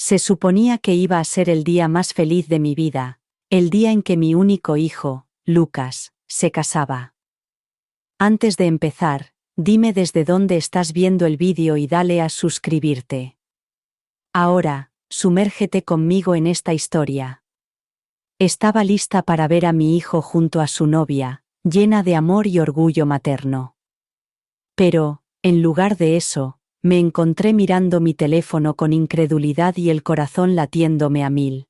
Se suponía que iba a ser el día más feliz de mi vida, el día en que mi único hijo, Lucas, se casaba. Antes de empezar, dime desde dónde estás viendo el vídeo y dale a suscribirte. Ahora, sumérgete conmigo en esta historia. Estaba lista para ver a mi hijo junto a su novia, llena de amor y orgullo materno. Pero, en lugar de eso, me encontré mirando mi teléfono con incredulidad y el corazón latiéndome a mil.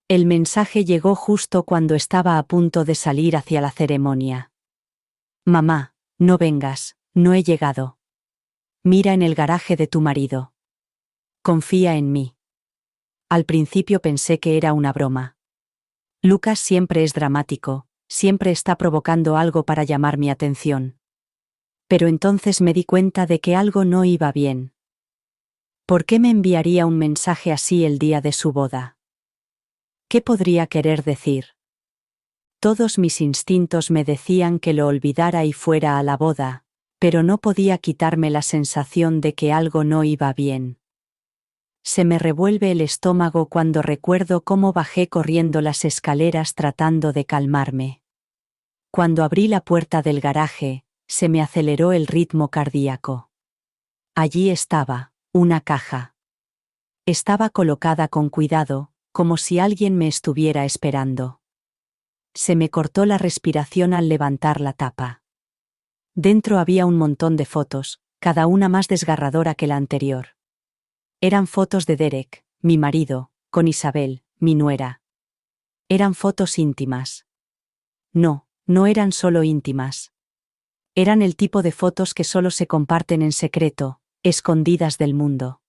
El mensaje llegó justo cuando estaba a punto de salir hacia la ceremonia. Mamá, no vengas, no he llegado. Mira en el garaje de tu marido. Confía en mí. Al principio pensé que era una broma. Lucas siempre es dramático, siempre está provocando algo para llamar mi atención. Pero entonces me di cuenta de que algo no iba bien. ¿Por qué me enviaría un mensaje así el día de su boda? ¿Qué podría querer decir? Todos mis instintos me decían que lo olvidara y fuera a la boda, pero no podía quitarme la sensación de que algo no iba bien. Se me revuelve el estómago cuando recuerdo cómo bajé corriendo las escaleras tratando de calmarme. Cuando abrí la puerta del garaje, se me aceleró el ritmo cardíaco. Allí estaba, una caja. Estaba colocada con cuidado, como si alguien me estuviera esperando. Se me cortó la respiración al levantar la tapa. Dentro había un montón de fotos, cada una más desgarradora que la anterior. Eran fotos de Derek, mi marido, con Isabel, mi nuera. Eran fotos íntimas. No, no eran solo íntimas. Eran el tipo de fotos que solo se comparten en secreto, escondidas del mundo.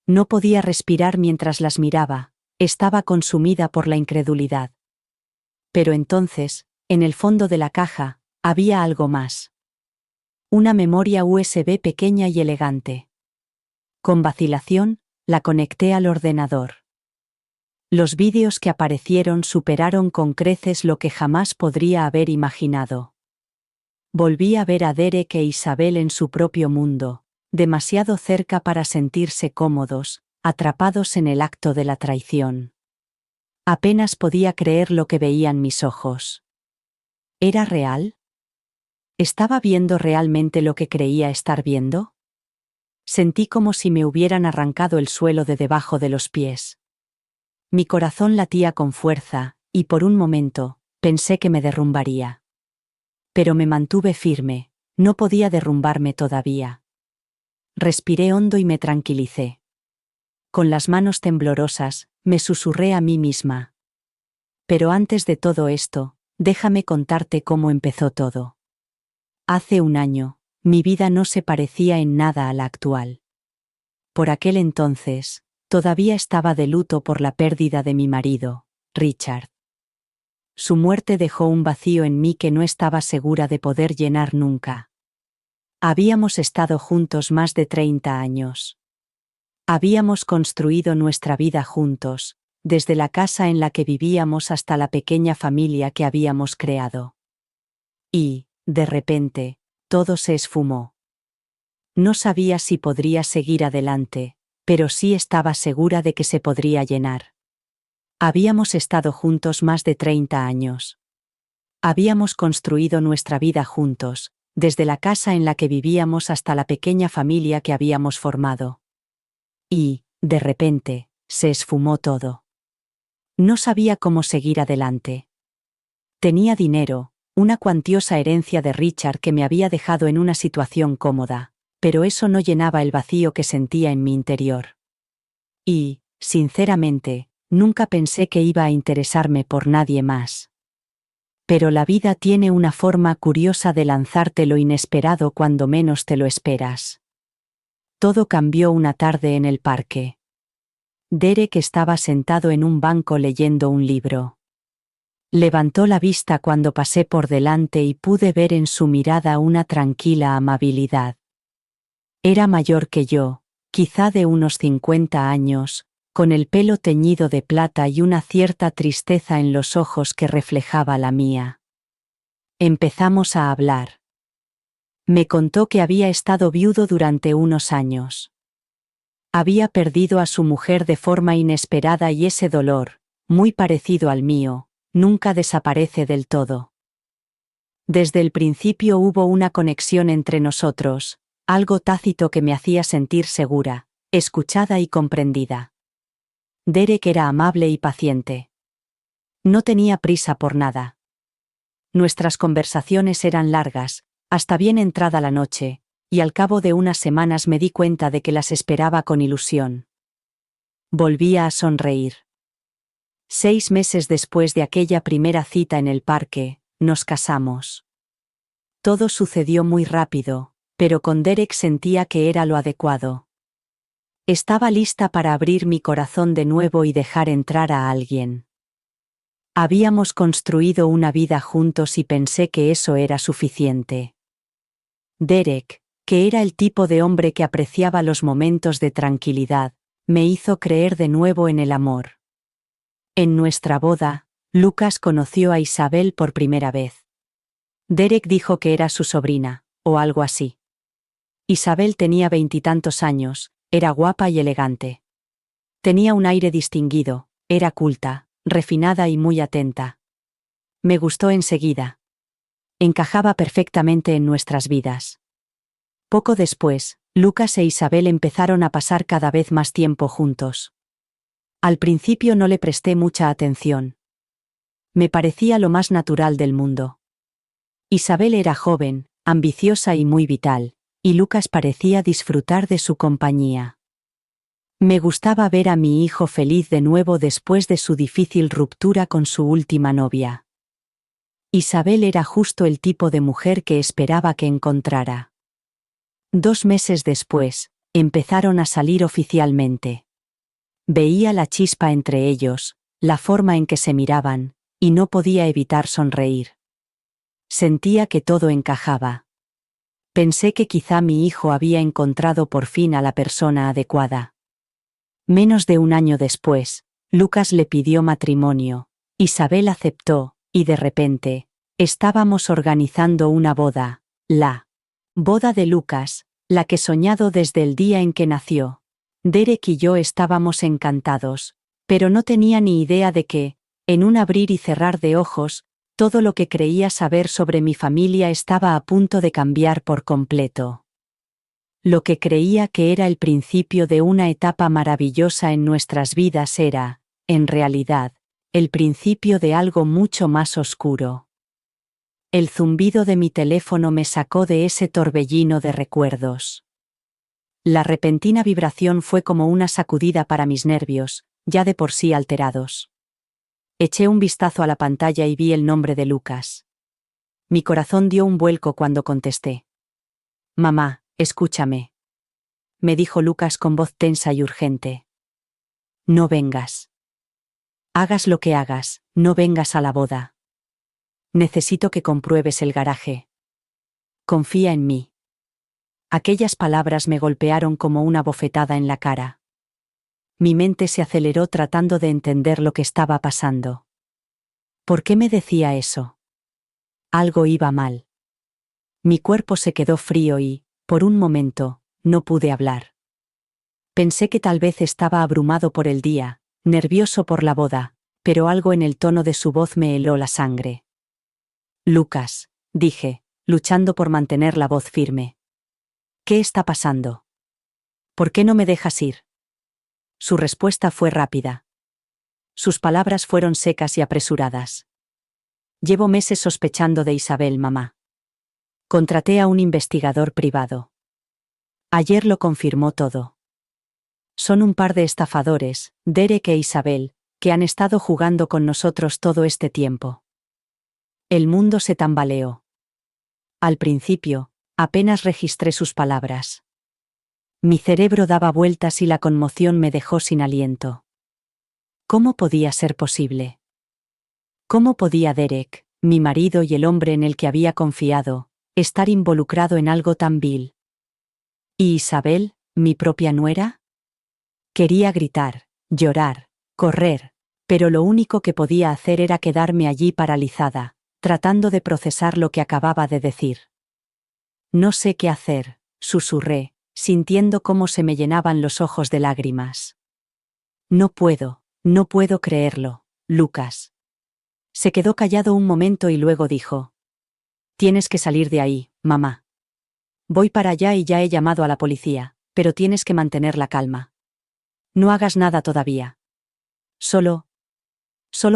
No podía respirar mientras las miraba, estaba consumida por la incredulidad. Pero entonces, en el fondo de la caja, había algo más. Una memoria USB pequeña y elegante. Con vacilación, la conecté al ordenador. Los vídeos que aparecieron superaron con creces lo que jamás podría haber imaginado. Volví a ver a Derek e Isabel en su propio mundo, demasiado cerca para sentirse cómodos, atrapados en el acto de la traición. Apenas podía creer lo que veían mis ojos. ¿Era real? ¿Estaba viendo realmente lo que creía estar viendo? Sentí como si me hubieran arrancado el suelo de debajo de los pies. Mi corazón latía con fuerza, y por un momento, pensé que me derrumbaría. Pero me mantuve firme, no podía derrumbarme todavía. Respiré hondo y me tranquilicé. Con las manos temblorosas, me susurré a mí misma. Pero antes de todo esto, déjame contarte cómo empezó todo. Hace un año, mi vida no se parecía en nada a la actual. Por aquel entonces, todavía estaba de luto por la pérdida de mi marido, Richard. Su muerte dejó un vacío en mí que no estaba segura de poder llenar nunca. Habíamos estado juntos más de 30 años. Habíamos construido nuestra vida juntos, desde la casa en la que vivíamos hasta la pequeña familia que habíamos creado. Y, de repente, todo se esfumó. No sabía si podría seguir adelante, pero sí estaba segura de que se podría llenar. Habíamos estado juntos más de 30 años. Habíamos construido nuestra vida juntos, desde la casa en la que vivíamos hasta la pequeña familia que habíamos formado. Y, de repente, se esfumó todo. No sabía cómo seguir adelante. Tenía dinero, una cuantiosa herencia de Richard que me había dejado en una situación cómoda, pero eso no llenaba el vacío que sentía en mi interior. Y, sinceramente, nunca pensé que iba a interesarme por nadie más. Pero la vida tiene una forma curiosa de lanzarte lo inesperado cuando menos te lo esperas. Todo cambió una tarde en el parque. Derek estaba sentado en un banco leyendo un libro. Levantó la vista cuando pasé por delante y pude ver en su mirada una tranquila amabilidad. Era mayor que yo, quizá de unos 50 años, con el pelo teñido de plata y una cierta tristeza en los ojos que reflejaba la mía. Empezamos a hablar. Me contó que había estado viudo durante unos años. Había perdido a su mujer de forma inesperada y ese dolor, muy parecido al mío, nunca desaparece del todo. Desde el principio hubo una conexión entre nosotros, algo tácito que me hacía sentir segura, escuchada y comprendida. Derek era amable y paciente. No tenía prisa por nada. Nuestras conversaciones eran largas, hasta bien entrada la noche, y al cabo de unas semanas me di cuenta de que las esperaba con ilusión. Volvía a sonreír. 6 meses después de aquella primera cita en el parque, nos casamos. Todo sucedió muy rápido, pero con Derek sentía que era lo adecuado. Estaba lista para abrir mi corazón de nuevo y dejar entrar a alguien. Habíamos construido una vida juntos y pensé que eso era suficiente. Derek, que era el tipo de hombre que apreciaba los momentos de tranquilidad, me hizo creer de nuevo en el amor. En nuestra boda, Lucas conoció a Isabel por primera vez. Derek dijo que era su sobrina, o algo así. Isabel tenía 20 años, era guapa y elegante. Tenía un aire distinguido, era culta, refinada y muy atenta. Me gustó enseguida. Encajaba perfectamente en nuestras vidas. Poco después, Lucas e Isabel empezaron a pasar cada vez más tiempo juntos. Al principio no le presté mucha atención. Me parecía lo más natural del mundo. Isabel era joven, ambiciosa y muy vital, y Lucas parecía disfrutar de su compañía. Me gustaba ver a mi hijo feliz de nuevo después de su difícil ruptura con su última novia. Isabel era justo el tipo de mujer que esperaba que encontrara. 2 meses después, empezaron a salir oficialmente. Veía la chispa entre ellos, la forma en que se miraban, y no podía evitar sonreír. Sentía que todo encajaba. Pensé que quizá mi hijo había encontrado por fin a la persona adecuada. Menos de un año después, Lucas le pidió matrimonio, Isabel aceptó, y de repente, estábamos organizando una boda, la boda de Lucas, la que soñado desde el día en que nació. Derek y yo estábamos encantados, pero no tenía ni idea de que, en un abrir y cerrar de ojos, todo lo que creía saber sobre mi familia estaba a punto de cambiar por completo. Lo que creía que era el principio de una etapa maravillosa en nuestras vidas era, en realidad, el principio de algo mucho más oscuro. El zumbido de mi teléfono me sacó de ese torbellino de recuerdos. La repentina vibración fue como una sacudida para mis nervios, ya de por sí alterados. Eché un vistazo a la pantalla y vi el nombre de Lucas. Mi corazón dio un vuelco cuando contesté. «Mamá, escúchame», me dijo Lucas con voz tensa y urgente. «No vengas. Hagas lo que hagas, no vengas a la boda. Necesito que compruebes el garaje. Confía en mí». Aquellas palabras me golpearon como una bofetada en la cara. Mi mente se aceleró tratando de entender lo que estaba pasando. ¿Por qué me decía eso? Algo iba mal. Mi cuerpo se quedó frío y, por un momento, no pude hablar. Pensé que tal vez estaba abrumado por el día, nervioso por la boda, pero algo en el tono de su voz me heló la sangre. «Lucas», dije, luchando por mantener la voz firme. «¿Qué está pasando? ¿Por qué no me dejas ir?» Su respuesta fue rápida. Sus palabras fueron secas y apresuradas. «Llevo meses sospechando de Isabel, mamá. Contraté a un investigador privado. Ayer lo confirmó todo. Son un par de estafadores, Derek e Isabel, que han estado jugando con nosotros todo este tiempo». El mundo se tambaleó. Al principio, apenas registré sus palabras. Mi cerebro daba vueltas y la conmoción me dejó sin aliento. ¿Cómo podía ser posible? ¿Cómo podía Derek, mi marido y el hombre en el que había confiado, estar involucrado en algo tan vil? ¿Y Isabel, mi propia nuera? Quería gritar, llorar, correr, pero lo único que podía hacer era quedarme allí paralizada, tratando de procesar lo que acababa de decir. «No sé qué hacer», susurré, sintiendo cómo se me llenaban los ojos de lágrimas. No puedo creerlo, Lucas. Se quedó callado un momento y luego dijo: Tienes que salir de ahí, mamá. Voy para allá y ya he llamado a la policía, pero tienes que mantener la calma. No hagas nada todavía. Solo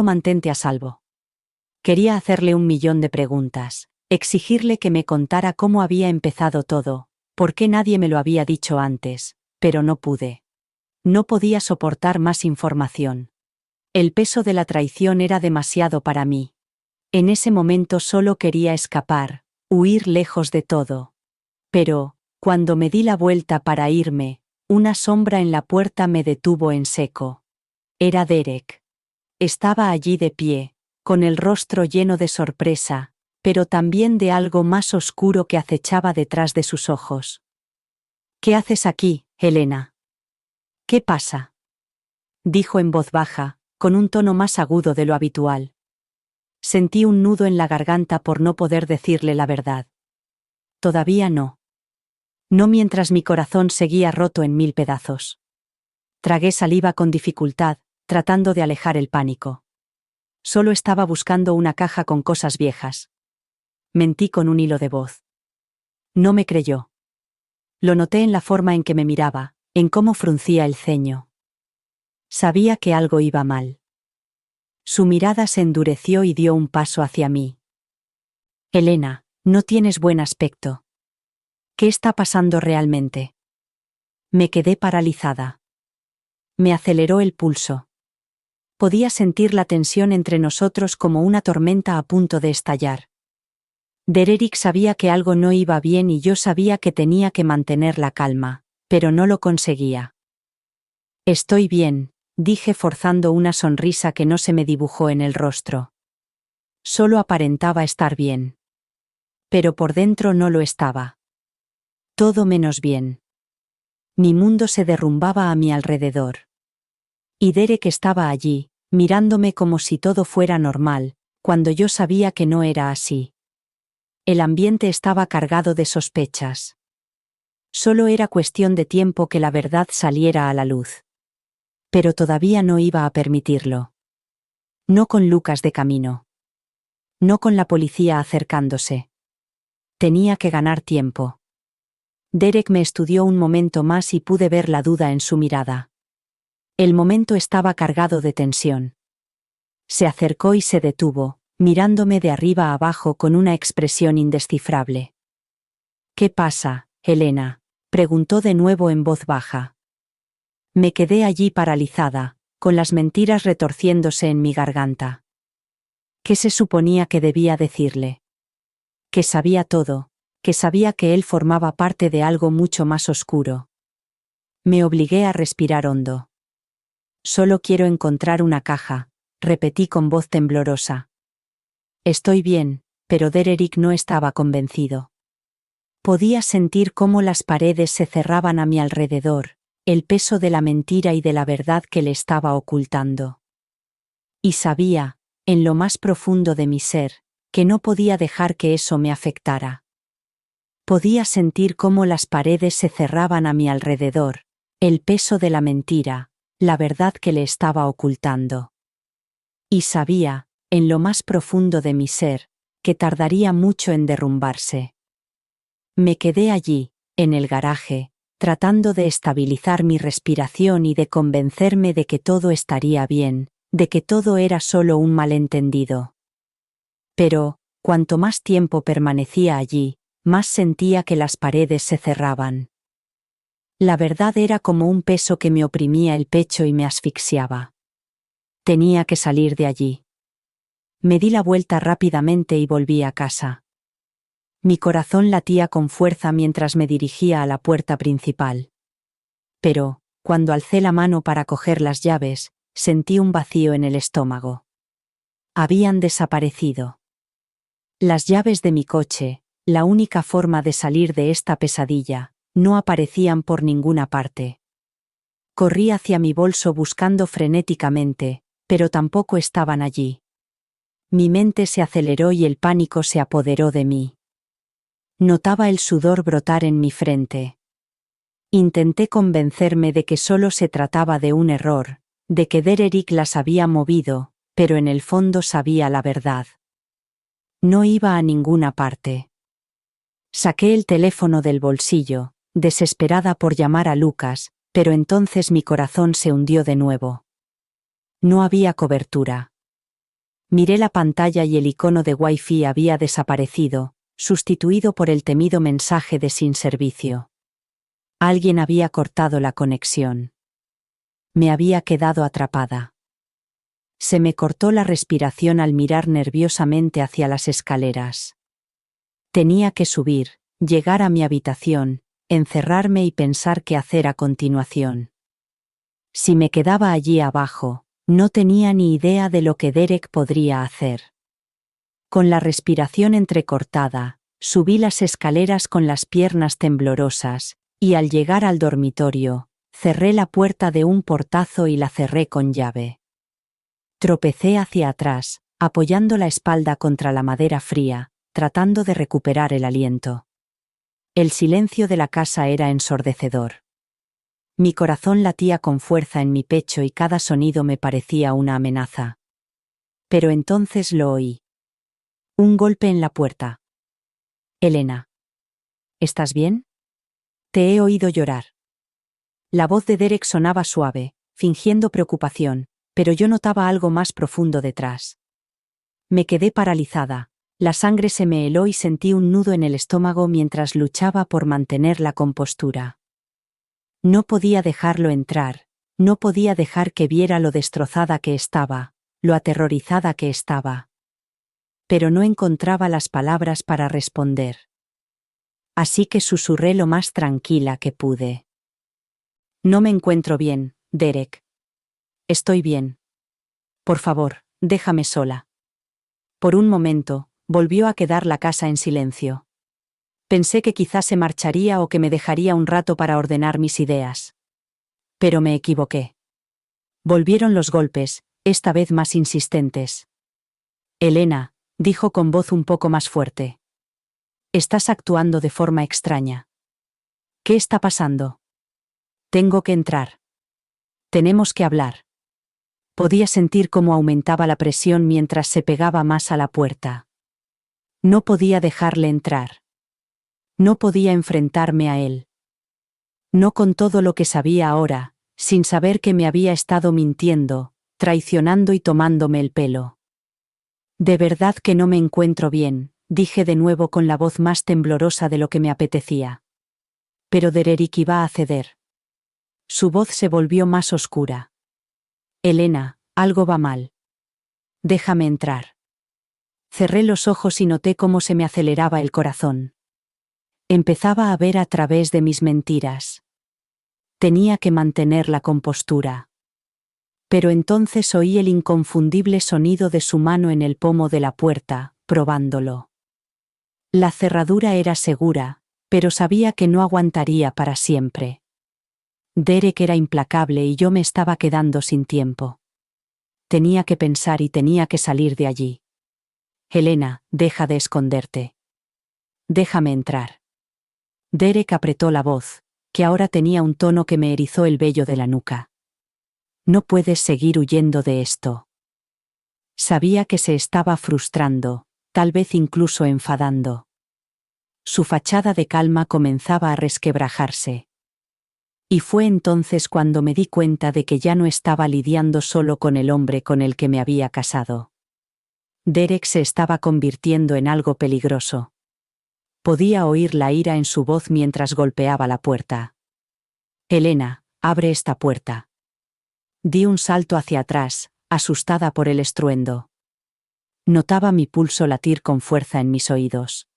mantente a salvo. Quería hacerle 1.000.000 de preguntas, exigirle que me contara cómo había empezado todo, por qué nadie me lo había dicho antes, pero no pude. No podía soportar más información. El peso de la traición era demasiado para mí. En ese momento solo quería escapar, huir lejos de todo. Pero, cuando me di la vuelta para irme, una sombra en la puerta me detuvo en seco. Era Derek. Estaba allí de pie, con el rostro lleno de sorpresa, pero también de algo más oscuro que acechaba detrás de sus ojos. ¿Qué haces aquí, Helena? ¿Qué pasa? Dijo en voz baja, con un tono más agudo de lo habitual. Sentí un nudo en la garganta por no poder decirle la verdad. Todavía no. No mientras mi corazón seguía roto en 1000 pedazos. Tragué saliva con dificultad, tratando de alejar el pánico. Solo estaba buscando una caja con cosas viejas. Mentí con un hilo de voz. No me creyó. Lo noté en la forma en que me miraba, en cómo fruncía el ceño. Sabía que algo iba mal. Su mirada se endureció y dio un paso hacia mí. Helena, no tienes buen aspecto. ¿Qué está pasando realmente? Me quedé paralizada. Me aceleró el pulso. Podía sentir la tensión entre nosotros como una tormenta a punto de estallar. Derek sabía que algo no iba bien y yo sabía que tenía que mantener la calma, pero no lo conseguía. Estoy bien, dije forzando una sonrisa que no se me dibujó en el rostro. Solo aparentaba estar bien. Pero por dentro no lo estaba. Todo menos bien. Mi mundo se derrumbaba a mi alrededor. Y Derek estaba allí, mirándome como si todo fuera normal, cuando yo sabía que no era así. El ambiente estaba cargado de sospechas. Solo era cuestión de tiempo que la verdad saliera a la luz. Pero todavía no iba a permitirlo. No con Lucas de camino. No con la policía acercándose. Tenía que ganar tiempo. Derek me estudió un momento más y pude ver la duda en su mirada. El momento estaba cargado de tensión. Se acercó y se detuvo, mirándome de arriba a abajo con una expresión indescifrable. ¿Qué pasa, Helena?, preguntó de nuevo en voz baja. Me quedé allí paralizada, con las mentiras retorciéndose en mi garganta. ¿Qué se suponía que debía decirle? Que sabía todo, que sabía que él formaba parte de algo mucho más oscuro. Me obligué a respirar hondo. Solo quiero encontrar una caja, repetí con voz temblorosa. Estoy bien, pero Derek no estaba convencido. Podía sentir cómo las paredes se cerraban a mi alrededor, el peso de la mentira y de la verdad que le estaba ocultando. Y sabía, en lo más profundo de mi ser, que no podía dejar que eso me afectara. Podía sentir cómo las paredes se cerraban a mi alrededor, el peso de la mentira, la verdad que le estaba ocultando. Y sabía, en lo más profundo de mi ser, que tardaría mucho en derrumbarse. Me quedé allí, en el garaje, tratando de estabilizar mi respiración y de convencerme de que todo estaría bien, de que todo era solo un malentendido. Pero, cuanto más tiempo permanecía allí, más sentía que las paredes se cerraban. La verdad era como un peso que me oprimía el pecho y me asfixiaba. Tenía que salir de allí. Me di la vuelta rápidamente y volví a casa. Mi corazón latía con fuerza mientras me dirigía a la puerta principal. Pero, cuando alcé la mano para coger las llaves, sentí un vacío en el estómago. Habían desaparecido. Las llaves de mi coche, la única forma de salir de esta pesadilla, no aparecían por ninguna parte. Corrí hacia mi bolso buscando frenéticamente, pero tampoco estaban allí. Mi mente se aceleró y el pánico se apoderó de mí. Notaba el sudor brotar en mi frente. Intenté convencerme de que solo se trataba de un error, de que Derek las había movido, pero en el fondo sabía la verdad. No iba a ninguna parte. Saqué el teléfono del bolsillo, desesperada por llamar a Lucas, pero entonces mi corazón se hundió de nuevo. No había cobertura. Miré la pantalla y el icono de Wi-Fi había desaparecido, sustituido por el temido mensaje de sin servicio. Alguien había cortado la conexión. Me había quedado atrapada. Se me cortó la respiración al mirar nerviosamente hacia las escaleras. Tenía que subir, llegar a mi habitación, encerrarme y pensar qué hacer a continuación. Si me quedaba allí abajo, no tenía ni idea de lo que Derek podría hacer. Con la respiración entrecortada, subí las escaleras con las piernas temblorosas, y al llegar al dormitorio, cerré la puerta de un portazo y la cerré con llave. Tropecé hacia atrás, apoyando la espalda contra la madera fría, tratando de recuperar el aliento. El silencio de la casa era ensordecedor. Mi corazón latía con fuerza en mi pecho y cada sonido me parecía una amenaza. Pero entonces lo oí. Un golpe en la puerta. Elena. ¿Estás bien? Te he oído llorar. La voz de Derek sonaba suave, fingiendo preocupación, pero yo notaba algo más profundo detrás. Me quedé paralizada, la sangre se me heló y sentí un nudo en el estómago mientras luchaba por mantener la compostura. No podía dejarlo entrar, no podía dejar que viera lo destrozada que estaba, lo aterrorizada que estaba. Pero no encontraba las palabras para responder. Así que susurré lo más tranquila que pude. No me encuentro bien, Derek. Estoy bien. Por favor, déjame sola. Por un momento, volvió a quedar la casa en silencio. Pensé que quizás se marcharía o que me dejaría un rato para ordenar mis ideas. Pero me equivoqué. Volvieron los golpes, esta vez más insistentes. Elena, dijo con voz un poco más fuerte. Estás actuando de forma extraña. ¿Qué está pasando? Tengo que entrar. Tenemos que hablar. Podía sentir cómo aumentaba la presión mientras se pegaba más a la puerta. No podía dejarle entrar. No podía enfrentarme a él. No con todo lo que sabía ahora, sin saber que me había estado mintiendo, traicionando y tomándome el pelo. De verdad que no me encuentro bien, dije de nuevo con la voz más temblorosa de lo que me apetecía. Pero Derek iba a ceder. Su voz se volvió más oscura. Elena, algo va mal. Déjame entrar. Cerré los ojos y noté cómo se me aceleraba el corazón. Empezaba a ver a través de mis mentiras. Tenía que mantener la compostura. Pero entonces oí el inconfundible sonido de su mano en el pomo de la puerta, probándolo. La cerradura era segura, pero sabía que no aguantaría para siempre. Derek era implacable y yo me estaba quedando sin tiempo. Tenía que pensar y tenía que salir de allí. Elena, deja de esconderte. Déjame entrar. Derek apretó la voz, que ahora tenía un tono que me erizó el vello de la nuca. No puedes seguir huyendo de esto. Sabía que se estaba frustrando, tal vez incluso enfadando. Su fachada de calma comenzaba a resquebrajarse. Y fue entonces cuando me di cuenta de que ya no estaba lidiando solo con el hombre con el que me había casado. Derek se estaba convirtiendo en algo peligroso. Podía oír la ira en su voz mientras golpeaba la puerta. Elena, abre esta puerta. Di un salto hacia atrás, asustada por el estruendo. Notaba mi pulso latir con fuerza en mis oídos.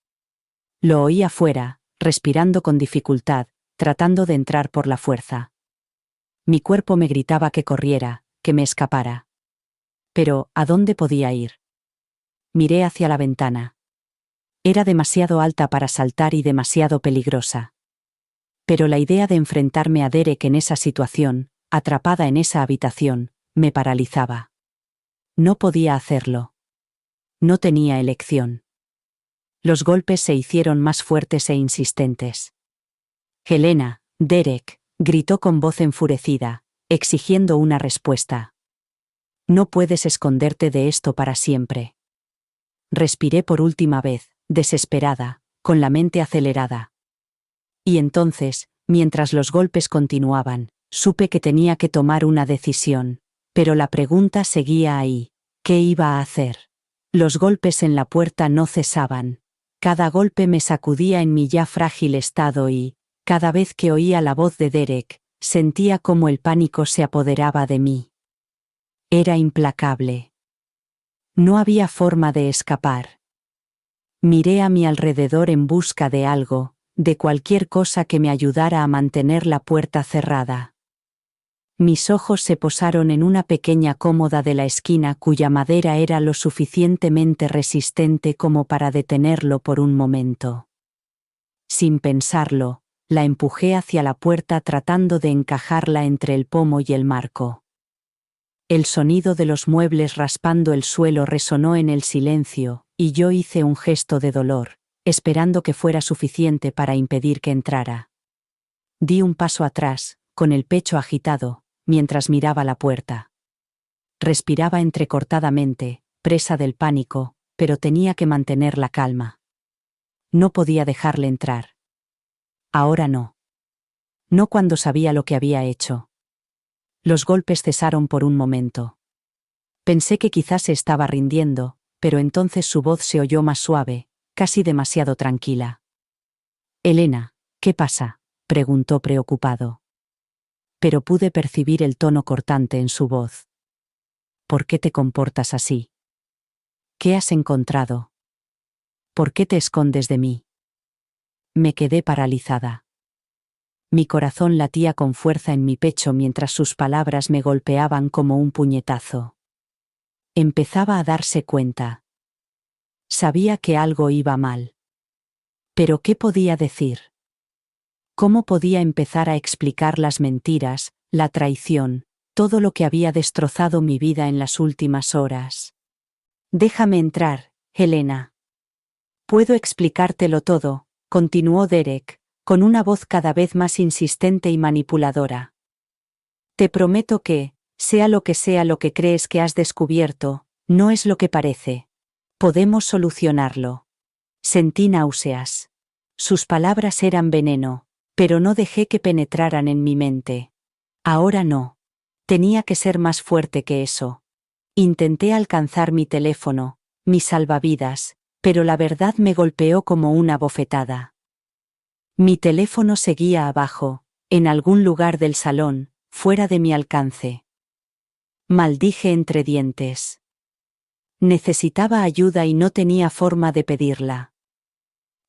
Lo oía fuera, respirando con dificultad, tratando de entrar por la fuerza. Mi cuerpo me gritaba que corriera, que me escapara. Pero, ¿a dónde podía ir? Miré hacia la ventana. Era demasiado alta para saltar y demasiado peligrosa. Pero la idea de enfrentarme a Derek en esa situación, atrapada en esa habitación, me paralizaba. No podía hacerlo. No tenía elección. Los golpes se hicieron más fuertes e insistentes. Elena, Derek, gritó con voz enfurecida, exigiendo una respuesta. No puedes esconderte de esto para siempre. Respiré por última vez, desesperada, con la mente acelerada. Y entonces, mientras los golpes continuaban, supe que tenía que tomar una decisión, pero la pregunta seguía ahí. ¿Qué iba a hacer? Los golpes en la puerta no cesaban. Cada golpe me sacudía en mi ya frágil estado y, cada vez que oía la voz de Derek, sentía como el pánico se apoderaba de mí. Era implacable. No había forma de escapar. Miré a mi alrededor en busca de algo, de cualquier cosa que me ayudara a mantener la puerta cerrada. Mis ojos se posaron en una pequeña cómoda de la esquina cuya madera era lo suficientemente resistente como para detenerlo por un momento. Sin pensarlo, la empujé hacia la puerta tratando de encajarla entre el pomo y el marco. El sonido de los muebles raspando el suelo resonó en el silencio, y yo hice un gesto de dolor, esperando que fuera suficiente para impedir que entrara. Di un paso atrás, con el pecho agitado, mientras miraba la puerta. Respiraba entrecortadamente, presa del pánico, pero tenía que mantener la calma. No podía dejarle entrar. Ahora no. No cuando sabía lo que había hecho. Los golpes cesaron por un momento. Pensé que quizás se estaba rindiendo, pero entonces su voz se oyó más suave, casi demasiado tranquila. «Elena, ¿qué pasa?», preguntó preocupado. Pero pude percibir el tono cortante en su voz. «¿Por qué te comportas así? ¿Qué has encontrado? ¿Por qué te escondes de mí?». Me quedé paralizada. Mi corazón latía con fuerza en mi pecho mientras sus palabras me golpeaban como un puñetazo. Empezaba a darse cuenta. Sabía que algo iba mal. ¿Pero qué podía decir? ¿Cómo podía empezar a explicar las mentiras, la traición, todo lo que había destrozado mi vida en las últimas horas? «Déjame entrar, Helena. Puedo explicártelo todo», continuó Derek, con una voz cada vez más insistente y manipuladora. «Te prometo que, sea lo que crees que has descubierto, no es lo que parece. Podemos solucionarlo». Sentí náuseas. Sus palabras eran veneno, pero no dejé que penetraran en mi mente. Ahora no. Tenía que ser más fuerte que eso. Intenté alcanzar mi teléfono, mi salvavidas, pero la verdad me golpeó como una bofetada. Mi teléfono seguía abajo, en algún lugar del salón, fuera de mi alcance. Maldije entre dientes. Necesitaba ayuda y no tenía forma de pedirla.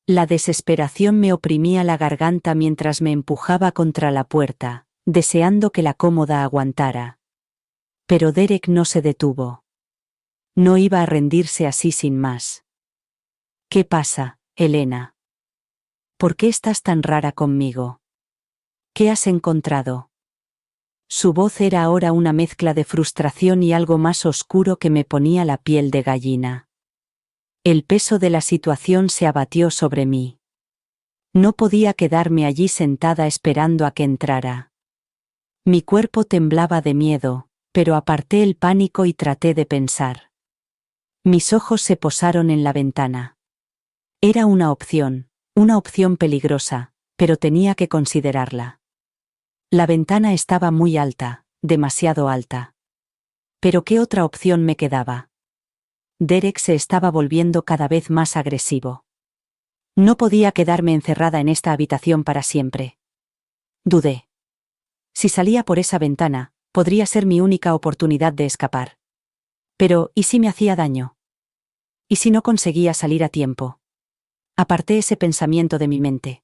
La desesperación me oprimía la garganta mientras me empujaba contra la puerta, deseando que la cómoda aguantara. Pero Derek no se detuvo. No iba a rendirse así sin más. «¿Qué pasa, Elena? ¿Por qué estás tan rara conmigo? ¿Qué has encontrado?». Su voz era ahora una mezcla de frustración y algo más oscuro que me ponía la piel de gallina. El peso de la situación se abatió sobre mí. No podía quedarme allí sentada esperando a que entrara. Mi cuerpo temblaba de miedo, pero aparté el pánico y traté de pensar. Mis ojos se posaron en la ventana. Era una opción peligrosa, pero tenía que considerarla. La ventana estaba muy alta, demasiado alta. Pero ¿qué otra opción me quedaba? Derek se estaba volviendo cada vez más agresivo. No podía quedarme encerrada en esta habitación para siempre. Dudé. Si salía por esa ventana, podría ser mi única oportunidad de escapar. Pero, ¿y si me hacía daño? ¿Y si no conseguía salir a tiempo? Aparté ese pensamiento de mi mente.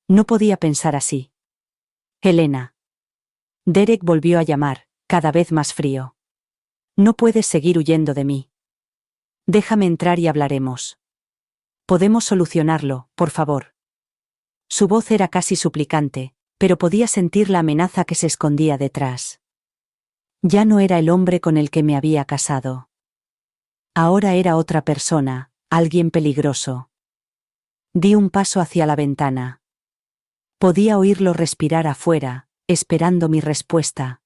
No podía pensar así. «Helena». Derek volvió a llamar, cada vez más frío. «No puedes seguir huyendo de mí. Déjame entrar y hablaremos. Podemos solucionarlo, por favor». Su voz era casi suplicante, pero podía sentir la amenaza que se escondía detrás. Ya no era el hombre con el que me había casado. Ahora era otra persona, alguien peligroso. Di un paso hacia la ventana. Podía oírlo respirar afuera, esperando mi respuesta.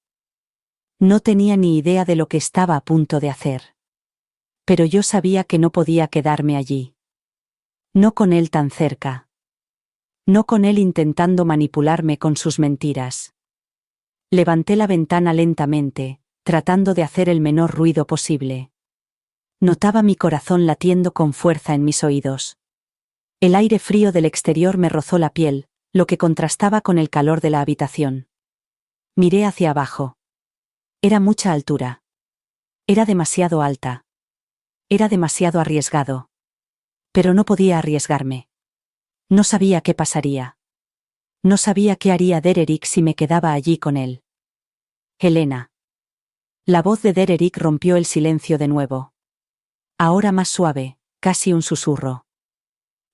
No tenía ni idea de lo que estaba a punto de hacer. Pero yo sabía que no podía quedarme allí. No con él tan cerca. No con él intentando manipularme con sus mentiras. Levanté la ventana lentamente, tratando de hacer el menor ruido posible. Notaba mi corazón latiendo con fuerza en mis oídos. El aire frío del exterior me rozó la piel, lo que contrastaba con el calor de la habitación. Miré hacia abajo. Era mucha altura. Era demasiado alta. Era demasiado arriesgado. Pero no podía arriesgarme. No sabía qué pasaría. No sabía qué haría Dererick si me quedaba allí con él. Helena. La voz de Dererick rompió el silencio de nuevo. Ahora más suave, casi un susurro.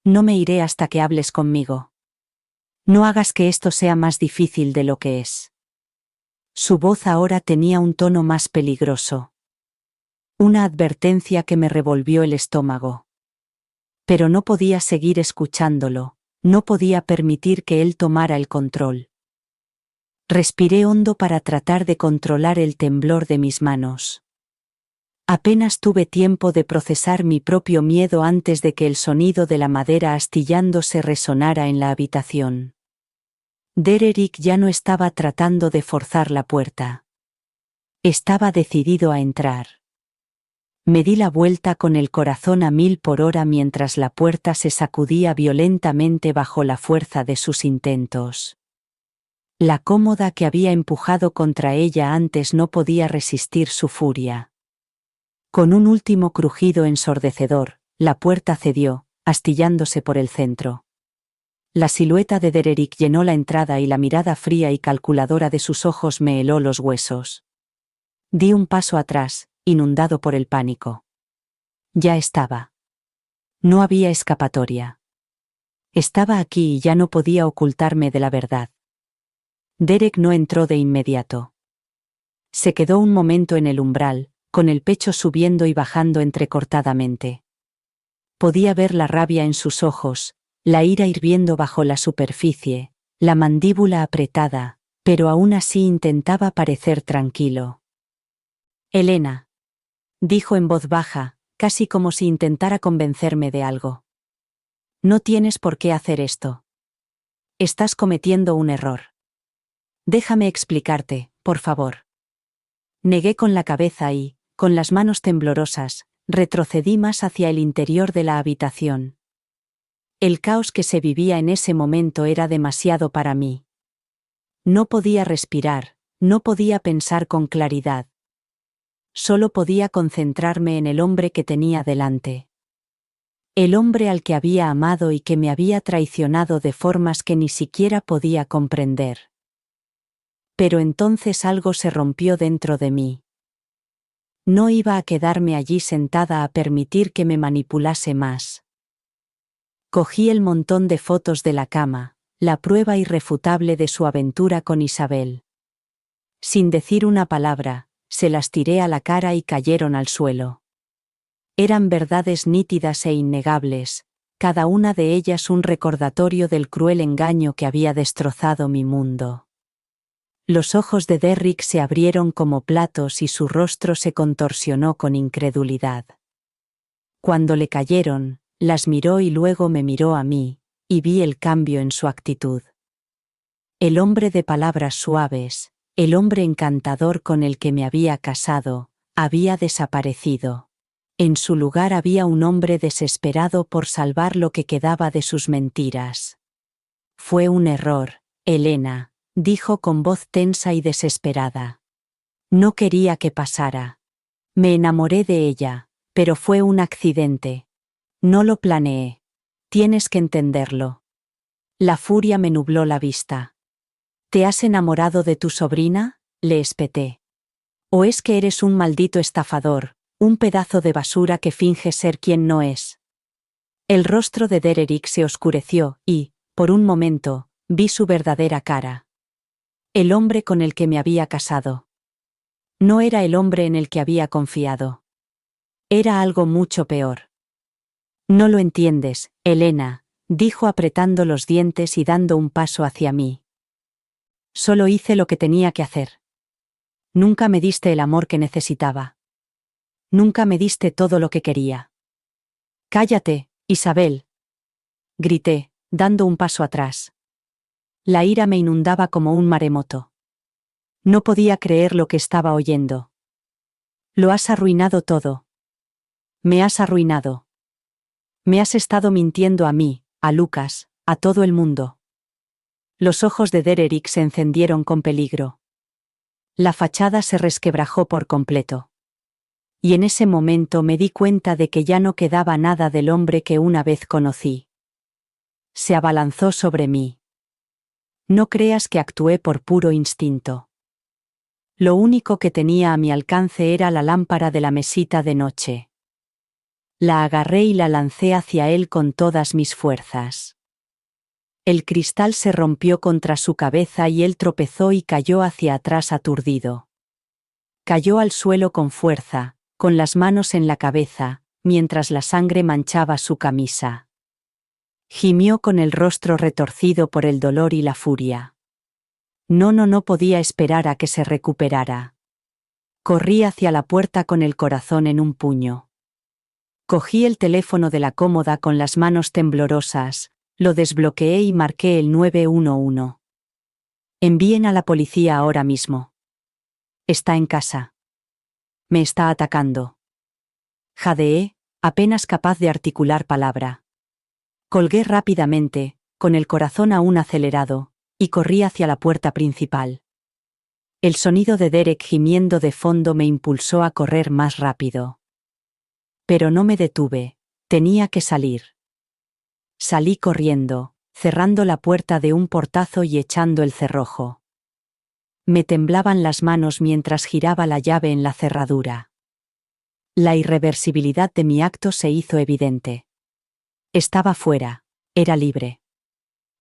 No me iré hasta que hables conmigo. No hagas que esto sea más difícil de lo que es. Su voz ahora tenía un tono más peligroso. Una advertencia que me revolvió el estómago. Pero no podía seguir escuchándolo, no podía permitir que él tomara el control. Respiré hondo para tratar de controlar el temblor de mis manos. Apenas tuve tiempo de procesar mi propio miedo antes de que el sonido de la madera astillándose resonara en la habitación. Dererick ya no estaba tratando de forzar la puerta. Estaba decidido a entrar. Me di la vuelta con el corazón a 1000 por hora mientras la puerta se sacudía violentamente bajo la fuerza de sus intentos. La cómoda que había empujado contra ella antes no podía resistir su furia. Con un último crujido ensordecedor, la puerta cedió, astillándose por el centro. La silueta de Dererick llenó la entrada y la mirada fría y calculadora de sus ojos me heló los huesos. Di un paso atrás, inundado por el pánico. Ya estaba. No había escapatoria. Estaba aquí y ya no podía ocultarme de la verdad. Derek no entró de inmediato. Se quedó un momento en el umbral, con el pecho subiendo y bajando entrecortadamente. Podía ver la rabia en sus ojos, la ira hirviendo bajo la superficie, la mandíbula apretada, pero aún así intentaba parecer tranquilo. Helena, dijo en voz baja, casi como si intentara convencerme de algo. No tienes por qué hacer esto. Estás cometiendo un error. Déjame explicarte, por favor. Negué con la cabeza y, con las manos temblorosas, retrocedí más hacia el interior de la habitación. El caos que se vivía en ese momento era demasiado para mí. No podía respirar, no podía pensar con claridad. Solo podía concentrarme en el hombre que tenía delante. El hombre al que había amado y que me había traicionado de formas que ni siquiera podía comprender. Pero entonces algo se rompió dentro de mí. No iba a quedarme allí sentada a permitir que me manipulase más. Cogí el montón de fotos de la cama, la prueba irrefutable de su aventura con Isabel. Sin decir una palabra, se las tiré a la cara y cayeron al suelo. Eran verdades nítidas e innegables, cada una de ellas un recordatorio del cruel engaño que había destrozado mi mundo. Los ojos de Derrick se abrieron como platos y su rostro se contorsionó con incredulidad. Cuando le cayeron, las miró y luego me miró a mí, y vi el cambio en su actitud. El hombre de palabras suaves, el hombre encantador con el que me había casado, había desaparecido. En su lugar había un hombre desesperado por salvar lo que quedaba de sus mentiras. Fue un error, Helena, dijo con voz tensa y desesperada. No quería que pasara. Me enamoré de ella, pero fue un accidente. No lo planeé. Tienes que entenderlo. La furia me nubló la vista. ¿Te has enamorado de tu sobrina?, le espeté. ¿O es que eres un maldito estafador, un pedazo de basura que finge ser quien no es? El rostro de Dererick se oscureció y, por un momento, vi su verdadera cara. El hombre con el que me había casado. No era el hombre en el que había confiado. Era algo mucho peor. No lo entiendes, Helena, dijo apretando los dientes y dando un paso hacia mí. Solo hice lo que tenía que hacer. Nunca me diste el amor que necesitaba. Nunca me diste todo lo que quería. Cállate, Isabel, grité, dando un paso atrás. La ira me inundaba como un maremoto. No podía creer lo que estaba oyendo. Lo has arruinado todo. Me has arruinado. Me has estado mintiendo a mí, a Lucas, a todo el mundo. Los ojos de Derek se encendieron con peligro. La fachada se resquebrajó por completo. Y en ese momento me di cuenta de que ya no quedaba nada del hombre que una vez conocí. Se abalanzó sobre mí. No creas que actué por puro instinto. Lo único que tenía a mi alcance era la lámpara de la mesita de noche. La agarré y la lancé hacia él con todas mis fuerzas. El cristal se rompió contra su cabeza y él tropezó y cayó hacia atrás aturdido. Cayó al suelo con fuerza, con las manos en la cabeza, mientras la sangre manchaba su camisa. Gimió con el rostro retorcido por el dolor y la furia. No podía esperar a que se recuperara. Corrí hacia la puerta con el corazón en un puño. Cogí el teléfono de la cómoda con las manos temblorosas, lo desbloqueé y marqué el 911. Envíen a la policía ahora mismo. Está en casa. Me está atacando. Jadeé, apenas capaz de articular palabra. Colgué rápidamente, con el corazón aún acelerado, y corrí hacia la puerta principal. El sonido de Derek gimiendo de fondo me impulsó a correr más rápido. Pero no me detuve, tenía que salir. Salí corriendo, cerrando la puerta de un portazo y echando el cerrojo. Me temblaban las manos mientras giraba la llave en la cerradura. La irreversibilidad de mi acto se hizo evidente. Estaba fuera, era libre.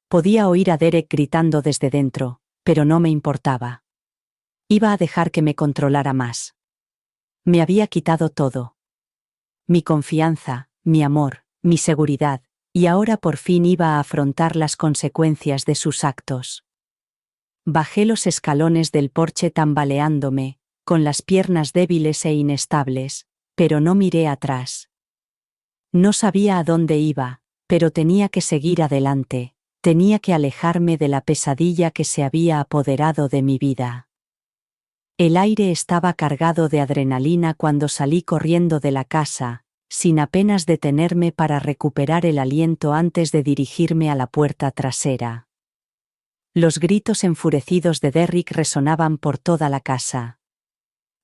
Podía oír a Derek gritando desde dentro, pero no me importaba. Iba a dejar que me controlara más. Me había quitado todo. Mi confianza, mi amor, mi seguridad, y ahora por fin iba a afrontar las consecuencias de sus actos. Bajé los escalones del porche tambaleándome, con las piernas débiles e inestables, pero no miré atrás. No sabía a dónde iba, pero tenía que seguir adelante, tenía que alejarme de la pesadilla que se había apoderado de mi vida. El aire estaba cargado de adrenalina cuando salí corriendo de la casa, sin apenas detenerme para recuperar el aliento antes de dirigirme a la puerta trasera. Los gritos enfurecidos de Derrick resonaban por toda la casa.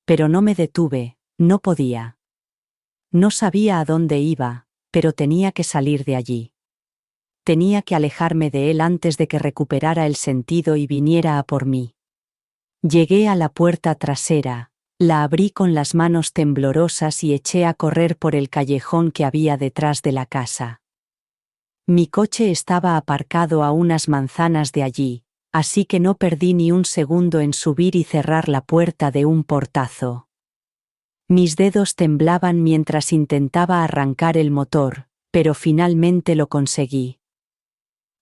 Pero no me detuve, no podía. No sabía a dónde iba, pero tenía que salir de allí. Tenía que alejarme de él antes de que recuperara el sentido y viniera a por mí. Llegué a la puerta trasera, la abrí con las manos temblorosas y eché a correr por el callejón que había detrás de la casa. Mi coche estaba aparcado a unas manzanas de allí, así que no perdí ni un segundo en subir y cerrar la puerta de un portazo. Mis dedos temblaban mientras intentaba arrancar el motor, pero finalmente lo conseguí.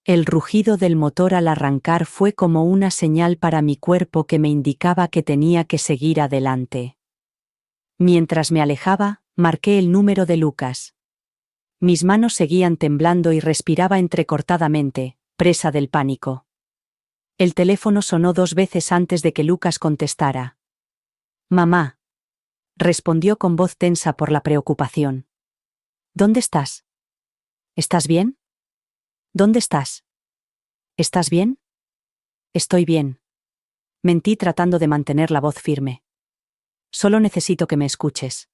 El rugido del motor al arrancar fue como una señal para mi cuerpo que me indicaba que tenía que seguir adelante. Mientras me alejaba, marqué el número de Lucas. Mis manos seguían temblando y respiraba entrecortadamente, presa del pánico. El teléfono sonó 2 veces antes de que Lucas contestara. «Mamá», respondió con voz tensa por la preocupación. «¿Dónde estás? ¿Estás bien? ¿Dónde estás? ¿Estás bien?» «Estoy bien», mentí tratando de mantener la voz firme. «Solo necesito que me escuches.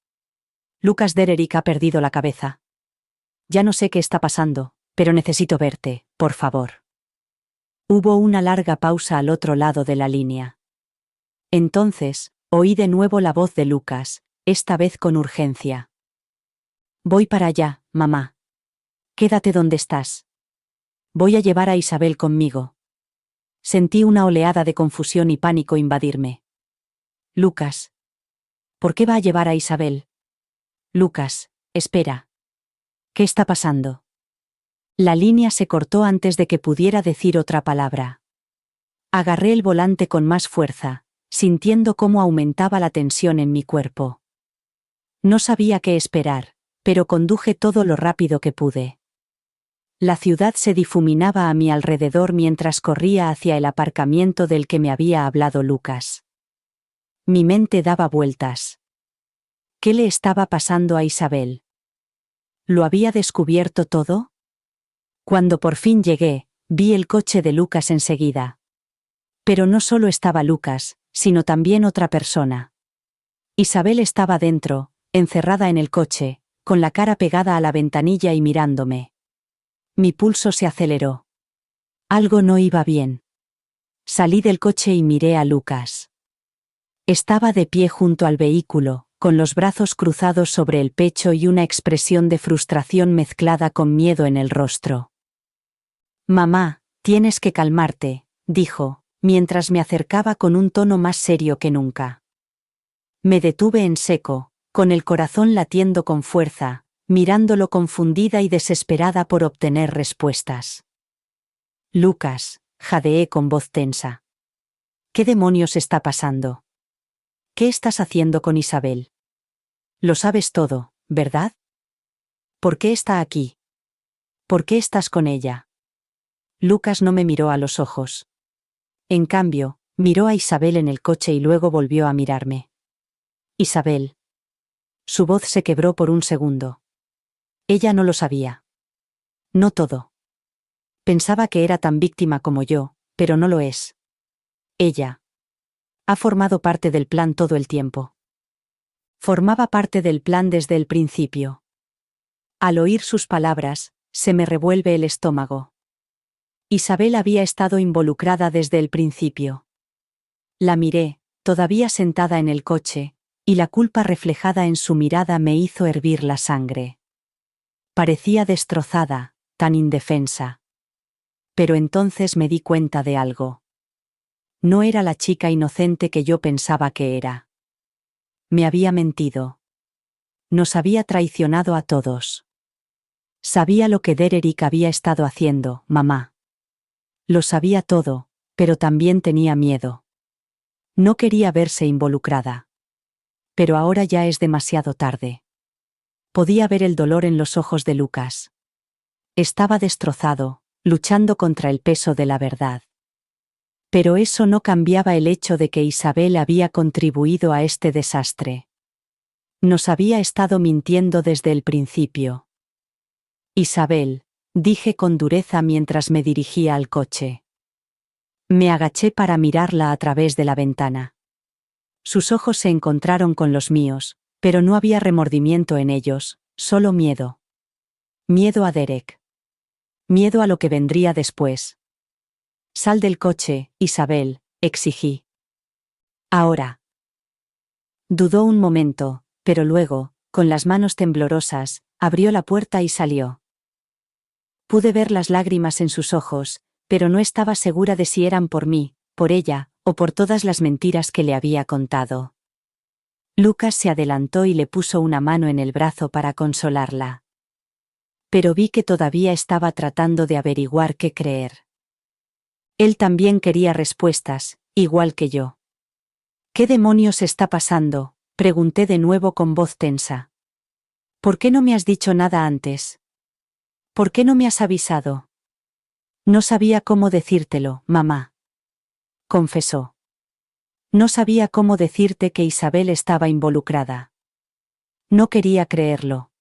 Lucas Dererick ha perdido la cabeza. Ya no sé qué está pasando, pero necesito verte, por favor». Hubo una larga pausa al otro lado de la línea. Entonces, oí de nuevo la voz de Lucas, esta vez con urgencia. «Voy para allá, mamá. Quédate donde estás. Voy a llevar a Isabel conmigo». Sentí una oleada de confusión y pánico invadirme. «Lucas. ¿Por qué va a llevar a Isabel?» «Lucas, espera. ¿Qué está pasando?» La línea se cortó antes de que pudiera decir otra palabra. Agarré el volante con más fuerza, sintiendo cómo aumentaba la tensión en mi cuerpo. No sabía qué esperar, pero conduje todo lo rápido que pude. La ciudad se difuminaba a mi alrededor mientras corría hacia el aparcamiento del que me había hablado Lucas. Mi mente daba vueltas. ¿Qué le estaba pasando a Isabel? ¿Lo había descubierto todo? Cuando por fin llegué, vi el coche de Lucas enseguida. Pero no solo estaba Lucas, sino también otra persona. Isabel estaba dentro, encerrada en el coche, con la cara pegada a la ventanilla y mirándome. Mi pulso se aceleró. Algo no iba bien. Salí del coche y miré a Lucas. Estaba de pie junto al vehículo, con los brazos cruzados sobre el pecho y una expresión de frustración mezclada con miedo en el rostro. «Mamá, tienes que calmarte», dijo, mientras me acercaba con un tono más serio que nunca. Me detuve en seco, con el corazón latiendo con fuerza, mirándolo confundida y desesperada por obtener respuestas. «Lucas», jadeé con voz tensa. «¿Qué demonios está pasando? ¿Qué estás haciendo con Isabel? Lo sabes todo, ¿verdad? ¿Por qué está aquí? ¿Por qué estás con ella?» Lucas no me miró a los ojos. En cambio, miró a Isabel en el coche y luego volvió a mirarme. «Isabel». Su voz se quebró por un segundo. Ella no lo sabía. No todo. Pensaba que era tan víctima como yo, pero no lo es. Ella ha formado parte del plan todo el tiempo. Formaba parte del plan desde el principio. Al oír sus palabras, se me revuelve el estómago. Isabel había estado involucrada desde el principio. La miré, todavía sentada en el coche, y la culpa reflejada en su mirada me hizo hervir la sangre. Parecía destrozada, tan indefensa. Pero entonces me di cuenta de algo. No era la chica inocente que yo pensaba que era. Me había mentido. Nos había traicionado a todos. Sabía lo que Dererick había estado haciendo, mamá. Lo sabía todo, pero también tenía miedo. No quería verse involucrada. Pero ahora ya es demasiado tarde. Podía ver el dolor en los ojos de Lucas. Estaba destrozado, luchando contra el peso de la verdad. Pero eso no cambiaba el hecho de que Isabel había contribuido a este desastre. Nos había estado mintiendo desde el principio. «Isabel», dije con dureza mientras me dirigía al coche. Me agaché para mirarla a través de la ventana. Sus ojos se encontraron con los míos, pero no había remordimiento en ellos, solo miedo. Miedo a Derek. Miedo a lo que vendría después. «Sal del coche, Isabel», exigí. «Ahora». Dudó un momento, pero luego, con las manos temblorosas, abrió la puerta y salió. Pude ver las lágrimas en sus ojos, pero no estaba segura de si eran por mí, por ella, o por todas las mentiras que le había contado. Lucas se adelantó y le puso una mano en el brazo para consolarla. Pero vi que todavía estaba tratando de averiguar qué creer. Él también quería respuestas, igual que yo. «¿Qué demonios está pasando?», pregunté de nuevo con voz tensa. «¿Por qué no me has dicho nada antes? ¿Por qué no me has avisado?» «No sabía cómo decírtelo, mamá», confesó. «No sabía cómo decirte que Isabel estaba involucrada. No quería creerlo.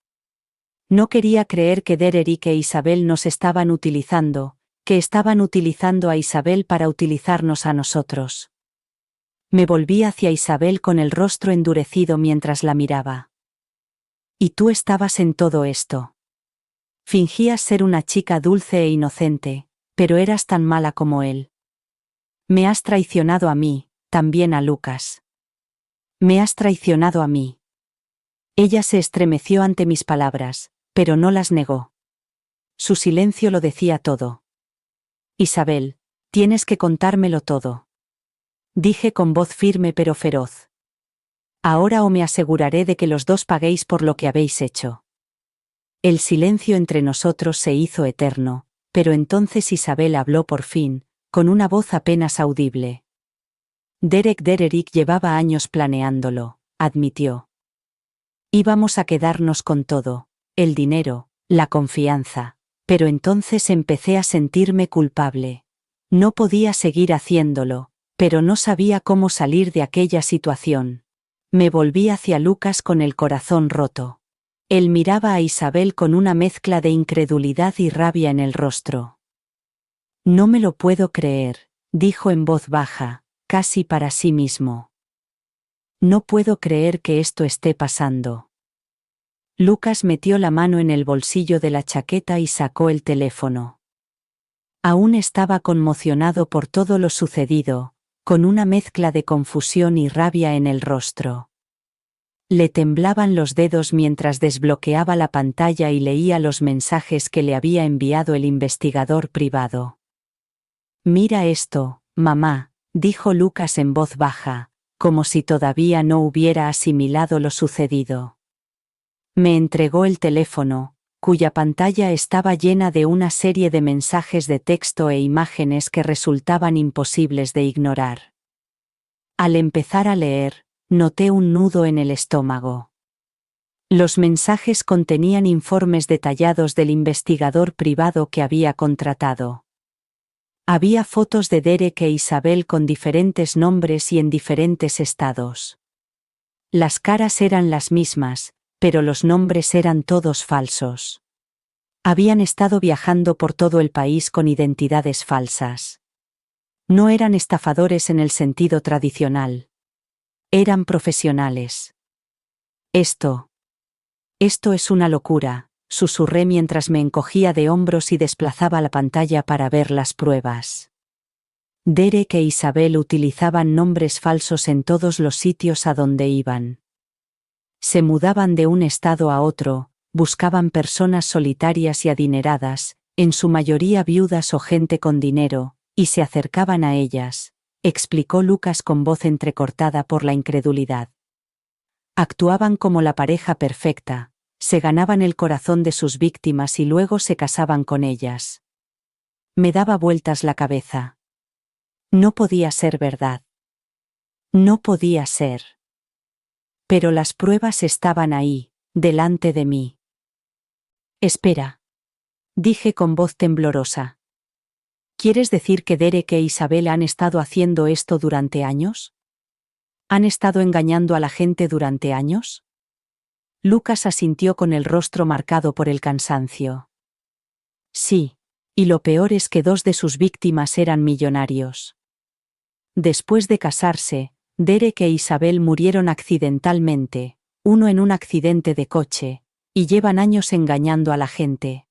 No quería creer que Dererick e Isabel nos estaban utilizando, que estaban utilizando a Isabel para utilizarnos a nosotros». Me volví hacia Isabel con el rostro endurecido mientras la miraba. «¿Y tú estabas en todo esto? Fingías ser una chica dulce e inocente, pero eras tan mala como él. Me has traicionado a mí, también a Lucas. Me has traicionado a mí». Ella se estremeció ante mis palabras, pero no las negó. Su silencio lo decía todo. «Isabel, tienes que contármelo todo», dije con voz firme pero feroz. «Ahora o me aseguraré de que los dos paguéis por lo que habéis hecho». El silencio entre nosotros se hizo eterno, pero entonces Isabel habló por fin, con una voz apenas audible. Derek llevaba años planeándolo, admitió. Íbamos a quedarnos con todo, el dinero, la confianza, pero entonces empecé a sentirme culpable. No podía seguir haciéndolo, pero no sabía cómo salir de aquella situación. Me volví hacia Lucas con el corazón roto. Él miraba a Isabel con una mezcla de incredulidad y rabia en el rostro. No me lo puedo creer, dijo en voz baja, casi para sí mismo. No puedo creer que esto esté pasando. Lucas metió la mano en el bolsillo de la chaqueta y sacó el teléfono. Aún estaba conmocionado por todo lo sucedido, con una mezcla de confusión y rabia en el rostro. Le temblaban los dedos mientras desbloqueaba la pantalla y leía los mensajes que le había enviado el investigador privado. Mira esto, mamá, dijo Lucas en voz baja, como si todavía no hubiera asimilado lo sucedido. Me entregó el teléfono, cuya pantalla estaba llena de una serie de mensajes de texto e imágenes que resultaban imposibles de ignorar. Al empezar a leer, noté un nudo en el estómago. Los mensajes contenían informes detallados del investigador privado que había contratado. Había fotos de Derek e Isabel con diferentes nombres y en diferentes estados. Las caras eran las mismas, pero los nombres eran todos falsos. Habían estado viajando por todo el país con identidades falsas. No eran estafadores en el sentido tradicional. Eran profesionales. Esto es una locura, susurré mientras me encogía de hombros y desplazaba la pantalla para ver las pruebas. Derek e Isabel utilizaban nombres falsos en todos los sitios a donde iban. Se mudaban de un estado a otro, buscaban personas solitarias y adineradas, en su mayoría viudas o gente con dinero, y se acercaban a ellas, explicó Lucas con voz entrecortada por la incredulidad. Actuaban como la pareja perfecta, se ganaban el corazón de sus víctimas y luego se casaban con ellas. Me daba vueltas la cabeza. No podía ser verdad. No podía ser. Pero las pruebas estaban ahí, delante de mí. Espera, dije con voz temblorosa. ¿Quieres decir que Derek e Isabel han estado haciendo esto durante años? ¿Han estado engañando a la gente durante años? Lucas asintió con el rostro marcado por el cansancio. Sí, y lo peor es que 2 de sus víctimas eran millonarios. Después de casarse, Derek e Isabel murieron accidentalmente, uno en un accidente de coche, y llevan años engañando a la gente.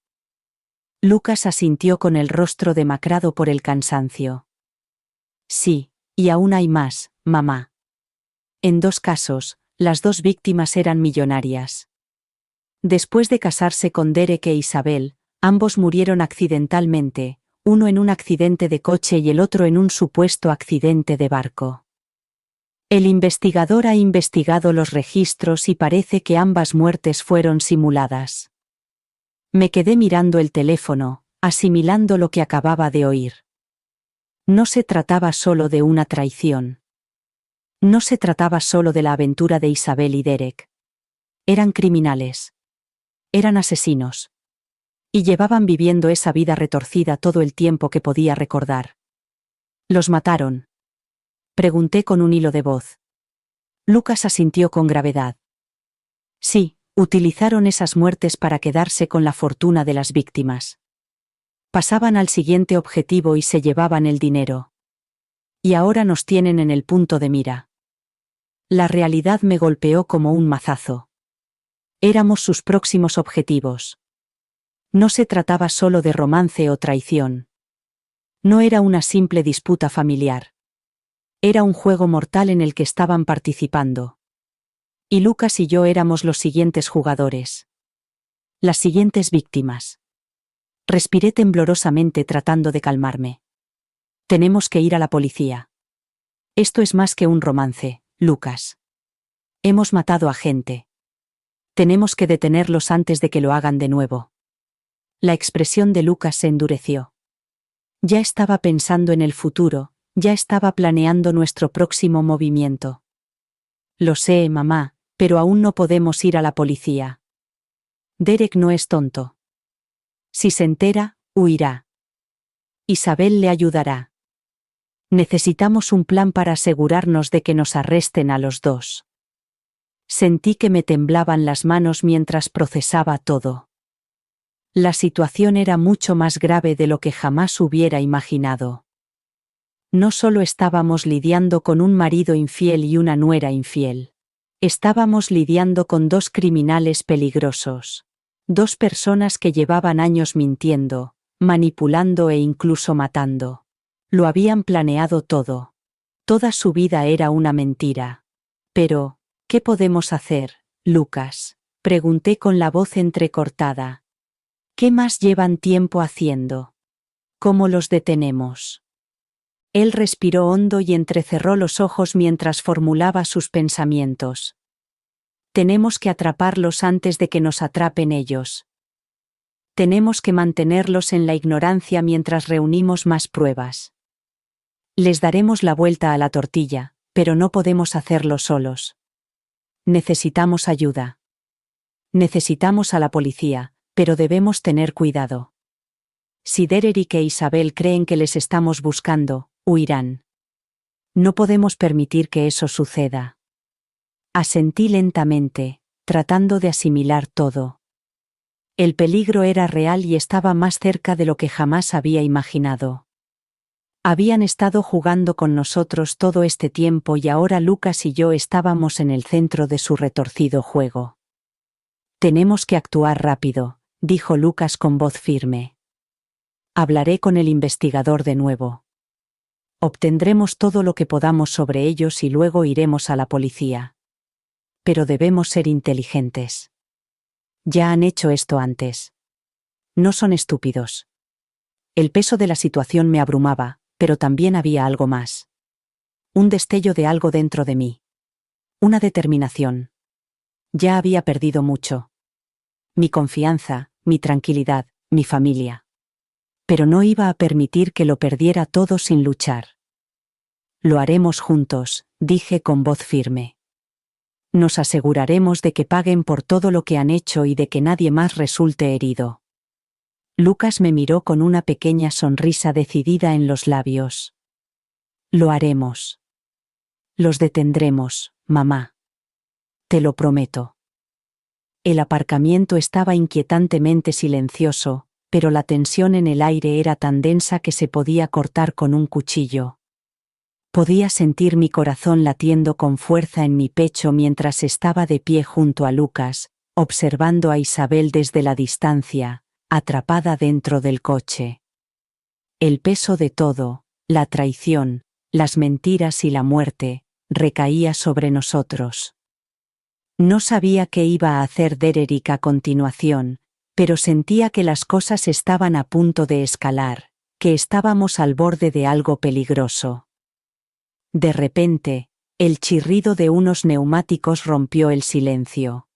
Lucas asintió con el rostro demacrado por el cansancio. Sí, y aún hay más, mamá. En 2 casos, las 2 víctimas eran millonarias. Después de casarse con Derek e Isabel, ambos murieron accidentalmente, uno en un accidente de coche y el otro en un supuesto accidente de barco. El investigador ha investigado los registros y parece que ambas muertes fueron simuladas. Me quedé mirando el teléfono, asimilando lo que acababa de oír. No se trataba solo de una traición. No se trataba solo de la aventura de Isabel y Derek. Eran criminales. Eran asesinos. Y llevaban viviendo esa vida retorcida todo el tiempo que podía recordar. ¿Los mataron?, pregunté con un hilo de voz. Lucas asintió con gravedad. Sí, utilizaron esas muertes para quedarse con la fortuna de las víctimas. Pasaban al siguiente objetivo y se llevaban el dinero. Y ahora nos tienen en el punto de mira. La realidad me golpeó como un mazazo. Éramos sus próximos objetivos. No se trataba solo de romance o traición. No era una simple disputa familiar. Era un juego mortal en el que estaban participando. Y Lucas y yo éramos los siguientes jugadores. Las siguientes víctimas. Respiré temblorosamente tratando de calmarme. Tenemos que ir a la policía. Esto es más que un romance, Lucas. Hemos matado a gente. Tenemos que detenerlos antes de que lo hagan de nuevo. La expresión de Lucas se endureció. Ya estaba pensando en el futuro, ya estaba planeando nuestro próximo movimiento. Lo sé, mamá, pero aún no podemos ir a la policía. Derek no es tonto. Si se entera, huirá. Isabel le ayudará. Necesitamos un plan para asegurarnos de que nos arresten a los dos. Sentí que me temblaban las manos mientras procesaba todo. La situación era mucho más grave de lo que jamás hubiera imaginado. No solo estábamos lidiando con un marido infiel y una nuera infiel. Estábamos lidiando con dos criminales peligrosos. Dos personas que llevaban años mintiendo, manipulando e incluso matando. Lo habían planeado todo. Toda su vida era una mentira. Pero, ¿qué podemos hacer, Lucas? Pregunté con la voz entrecortada. ¿Qué más llevan tiempo haciendo? ¿Cómo los detenemos? Él respiró hondo y entrecerró los ojos mientras formulaba sus pensamientos. Tenemos que atraparlos antes de que nos atrapen ellos. Tenemos que mantenerlos en la ignorancia mientras reunimos más pruebas. Les daremos la vuelta a la tortilla, pero no podemos hacerlo solos. Necesitamos ayuda. Necesitamos a la policía, pero debemos tener cuidado. Si Derek e Isabel creen que les estamos buscando, huirán. No podemos permitir que eso suceda. Asentí lentamente, tratando de asimilar todo. El peligro era real y estaba más cerca de lo que jamás había imaginado. Habían estado jugando con nosotros todo este tiempo y ahora Lucas y yo estábamos en el centro de su retorcido juego. Tenemos que actuar rápido, dijo Lucas con voz firme. Hablaré con el investigador de nuevo. Obtendremos todo lo que podamos sobre ellos y luego iremos a la policía. Pero debemos ser inteligentes. Ya han hecho esto antes. No son estúpidos. El peso de la situación me abrumaba, pero también había algo más. Un destello de algo dentro de mí. Una determinación. Ya había perdido mucho. Mi confianza, mi tranquilidad, mi familia. Pero no iba a permitir que lo perdiera todo sin luchar. Lo haremos juntos, dije con voz firme. Nos aseguraremos de que paguen por todo lo que han hecho y de que nadie más resulte herido. Lucas me miró con una pequeña sonrisa decidida en los labios. Lo haremos. Los detendremos, mamá. Te lo prometo. El aparcamiento estaba inquietantemente silencioso, pero la tensión en el aire era tan densa que se podía cortar con un cuchillo. Podía sentir mi corazón latiendo con fuerza en mi pecho mientras estaba de pie junto a Lucas, observando a Isabel desde la distancia, atrapada dentro del coche. El peso de todo, la traición, las mentiras y la muerte, recaía sobre nosotros. No sabía qué iba a hacer Derek a continuación, pero sentía que las cosas estaban a punto de escalar, que estábamos al borde de algo peligroso. De repente, el chirrido de unos neumáticos rompió el silencio.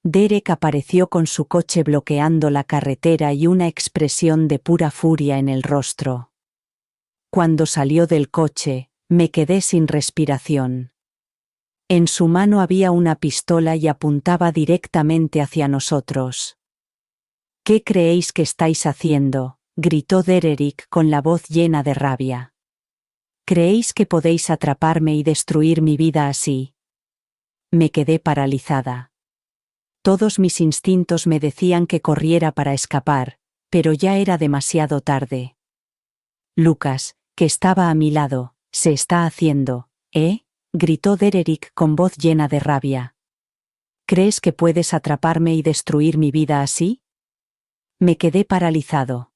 Derek apareció con su coche bloqueando la carretera y una expresión de pura furia en el rostro. Cuando salió del coche, me quedé sin respiración. En su mano había una pistola y apuntaba directamente hacia nosotros. ¿Qué creéis que estáis haciendo?, gritó Derek con la voz llena de rabia. ¿Creéis que podéis atraparme y destruir mi vida así? Me quedé paralizada. Todos mis instintos me decían que corriera para escapar, pero ya era demasiado tarde. Lucas, que estaba a mi lado, se está haciendo, ¿eh? Gritó Derek con voz llena de rabia. ¿Crees que puedes atraparme y destruir mi vida así? Me quedé paralizado.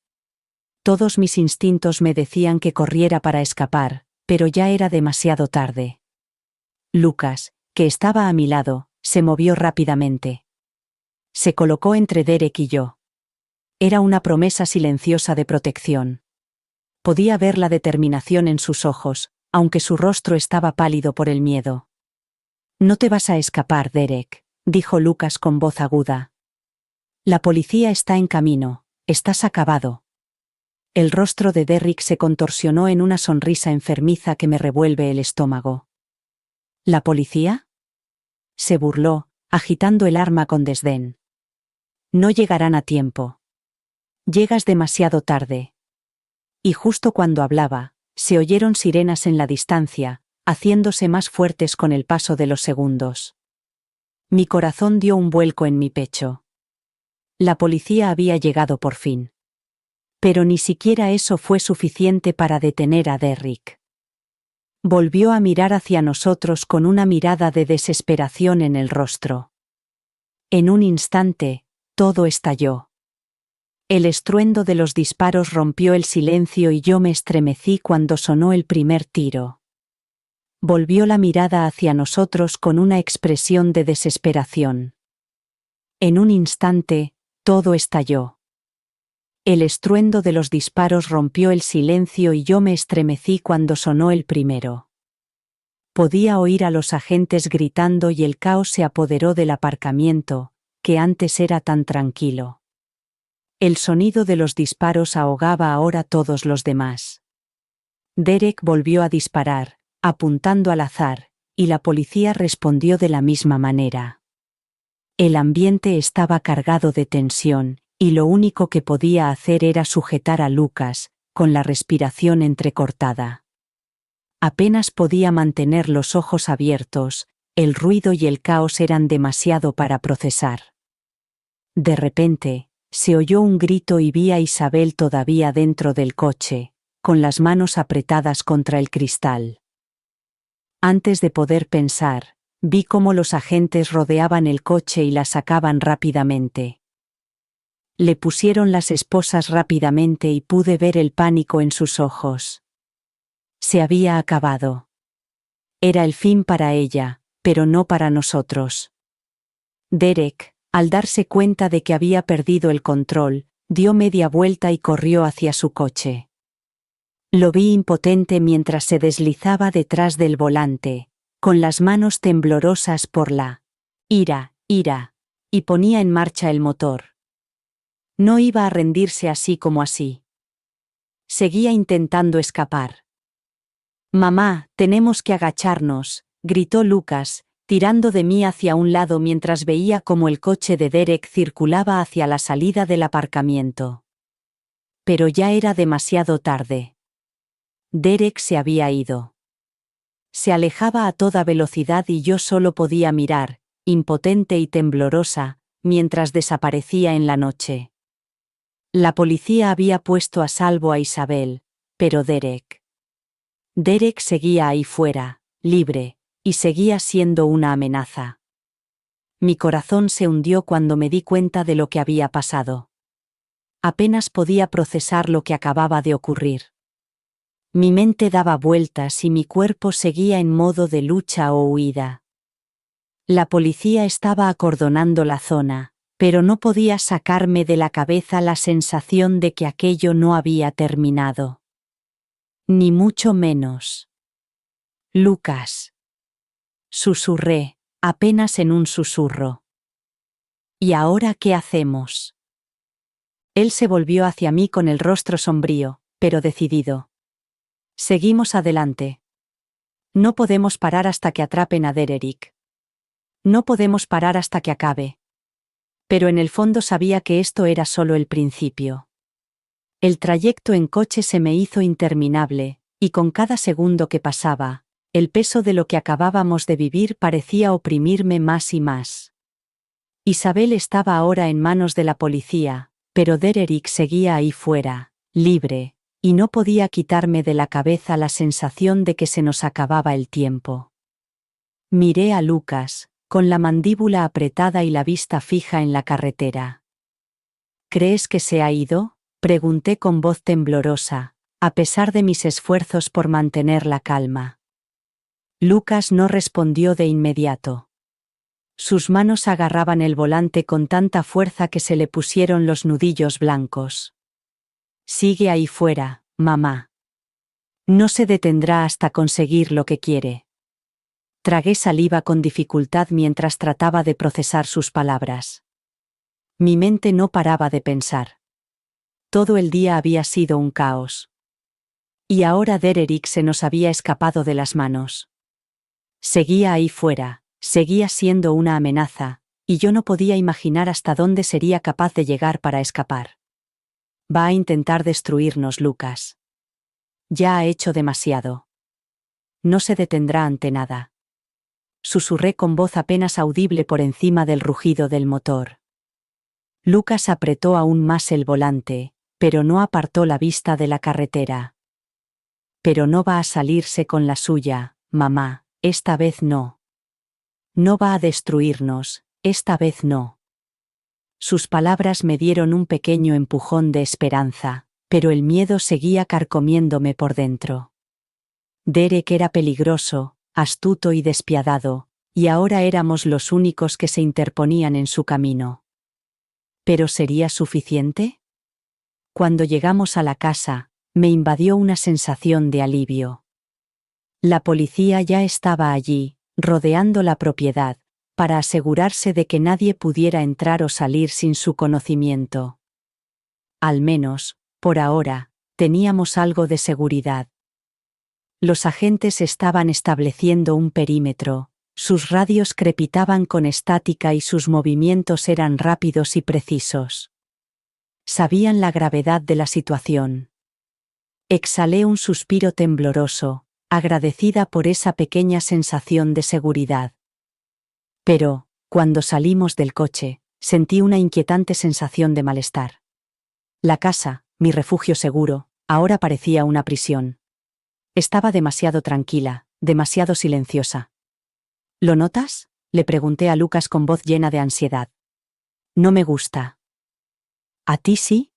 Todos mis instintos me decían que corriera para escapar, pero ya era demasiado tarde. Lucas, que estaba a mi lado, se movió rápidamente. Se colocó entre Derek y yo. Era una promesa silenciosa de protección. Podía ver la determinación en sus ojos, aunque su rostro estaba pálido por el miedo. No te vas a escapar, Derek, dijo Lucas con voz aguda. La policía está en camino, estás acabado. El rostro de Derrick se contorsionó en una sonrisa enfermiza que me revuelve el estómago. ¿La policía? Se burló, agitando el arma con desdén. No llegarán a tiempo. Llegas demasiado tarde. Y justo cuando hablaba, se oyeron sirenas en la distancia, haciéndose más fuertes con el paso de los segundos. Mi corazón dio un vuelco en mi pecho. La policía había llegado por fin. Pero ni siquiera eso fue suficiente para detener a Derrick. Volvió a mirar hacia nosotros con una mirada de desesperación en el rostro. En un instante, todo estalló. El estruendo de los disparos rompió el silencio y yo me estremecí cuando sonó el primer tiro. Volvió la mirada hacia nosotros con una expresión de desesperación. En un instante, todo estalló. El estruendo de los disparos rompió el silencio y yo me estremecí cuando sonó el primero. Podía oír a los agentes gritando y el caos se apoderó del aparcamiento, que antes era tan tranquilo. El sonido de los disparos ahogaba ahora todos los demás. Derek volvió a disparar, apuntando al azar, y la policía respondió de la misma manera. El ambiente estaba cargado de tensión, y lo único que podía hacer era sujetar a Lucas, con la respiración entrecortada. Apenas podía mantener los ojos abiertos, el ruido y el caos eran demasiado para procesar. De repente, se oyó un grito y vi a Isabel todavía dentro del coche, con las manos apretadas contra el cristal. Antes de poder pensar, vi cómo los agentes rodeaban el coche y la sacaban rápidamente. Le pusieron las esposas rápidamente y pude ver el pánico en sus ojos. Se había acabado. Era el fin para ella, pero no para nosotros. Derek, al darse cuenta de que había perdido el control, dio media vuelta y corrió hacia su coche. Lo vi impotente mientras se deslizaba detrás del volante, con las manos temblorosas por la ira, y ponía en marcha el motor. No iba a rendirse así como así. Seguía intentando escapar. «Mamá, tenemos que agacharnos», gritó Lucas, tirando de mí hacia un lado mientras veía cómo el coche de Derek circulaba hacia la salida del aparcamiento. Pero ya era demasiado tarde. Derek se había ido. Se alejaba a toda velocidad y yo solo podía mirar, impotente y temblorosa, mientras desaparecía en la noche. La policía había puesto a salvo a Isabel, pero Derek seguía ahí fuera, libre, y seguía siendo una amenaza. Mi corazón se hundió cuando me di cuenta de lo que había pasado. Apenas podía procesar lo que acababa de ocurrir. Mi mente daba vueltas y mi cuerpo seguía en modo de lucha o huida. La policía estaba acordonando la zona, pero no podía sacarme de la cabeza la sensación de que aquello no había terminado. Ni mucho menos. «Lucas», susurré, apenas en un susurro. «¿Y ahora qué hacemos?» Él se volvió hacia mí con el rostro sombrío, pero decidido. «Seguimos adelante. No podemos parar hasta que atrapen a Derek. No podemos parar hasta que acabe». Pero en el fondo sabía que esto era solo el principio. El trayecto en coche se me hizo interminable, y con cada segundo que pasaba, el peso de lo que acabábamos de vivir parecía oprimirme más y más. Isabel estaba ahora en manos de la policía, pero Derek seguía ahí fuera, libre, y no podía quitarme de la cabeza la sensación de que se nos acababa el tiempo. Miré a Lucas, con la mandíbula apretada y la vista fija en la carretera. «¿Crees que se ha ido?», pregunté con voz temblorosa, a pesar de mis esfuerzos por mantener la calma. Lucas no respondió de inmediato. Sus manos agarraban el volante con tanta fuerza que se le pusieron los nudillos blancos. «Sigue ahí fuera, mamá. No se detendrá hasta conseguir lo que quiere». Tragué saliva con dificultad mientras trataba de procesar sus palabras. Mi mente no paraba de pensar. Todo el día había sido un caos. Y ahora Derek se nos había escapado de las manos. Seguía ahí fuera, seguía siendo una amenaza, y yo no podía imaginar hasta dónde sería capaz de llegar para escapar. Va a intentar destruirnos, Lucas. Ya ha hecho demasiado. No se detendrá ante nada. Susurré con voz apenas audible por encima del rugido del motor. Lucas apretó aún más el volante, pero no apartó la vista de la carretera. Pero no va a salirse con la suya, mamá, esta vez no. No va a destruirnos, esta vez no. Sus palabras me dieron un pequeño empujón de esperanza, pero el miedo seguía carcomiéndome por dentro. Derek era peligroso, astuto y despiadado, y ahora éramos los únicos que se interponían en su camino. ¿Pero sería suficiente? Cuando llegamos a la casa, me invadió una sensación de alivio. La policía ya estaba allí, rodeando la propiedad, para asegurarse de que nadie pudiera entrar o salir sin su conocimiento. Al menos, por ahora, teníamos algo de seguridad. Los agentes estaban estableciendo un perímetro, sus radios crepitaban con estática y sus movimientos eran rápidos y precisos. Sabían la gravedad de la situación. Exhalé un suspiro tembloroso, agradecida por esa pequeña sensación de seguridad. Pero, cuando salimos del coche, sentí una inquietante sensación de malestar. La casa, mi refugio seguro, ahora parecía una prisión. Estaba demasiado tranquila, demasiado silenciosa. ¿Lo notas?, le pregunté a Lucas con voz llena de ansiedad. No me gusta. ¿A ti sí?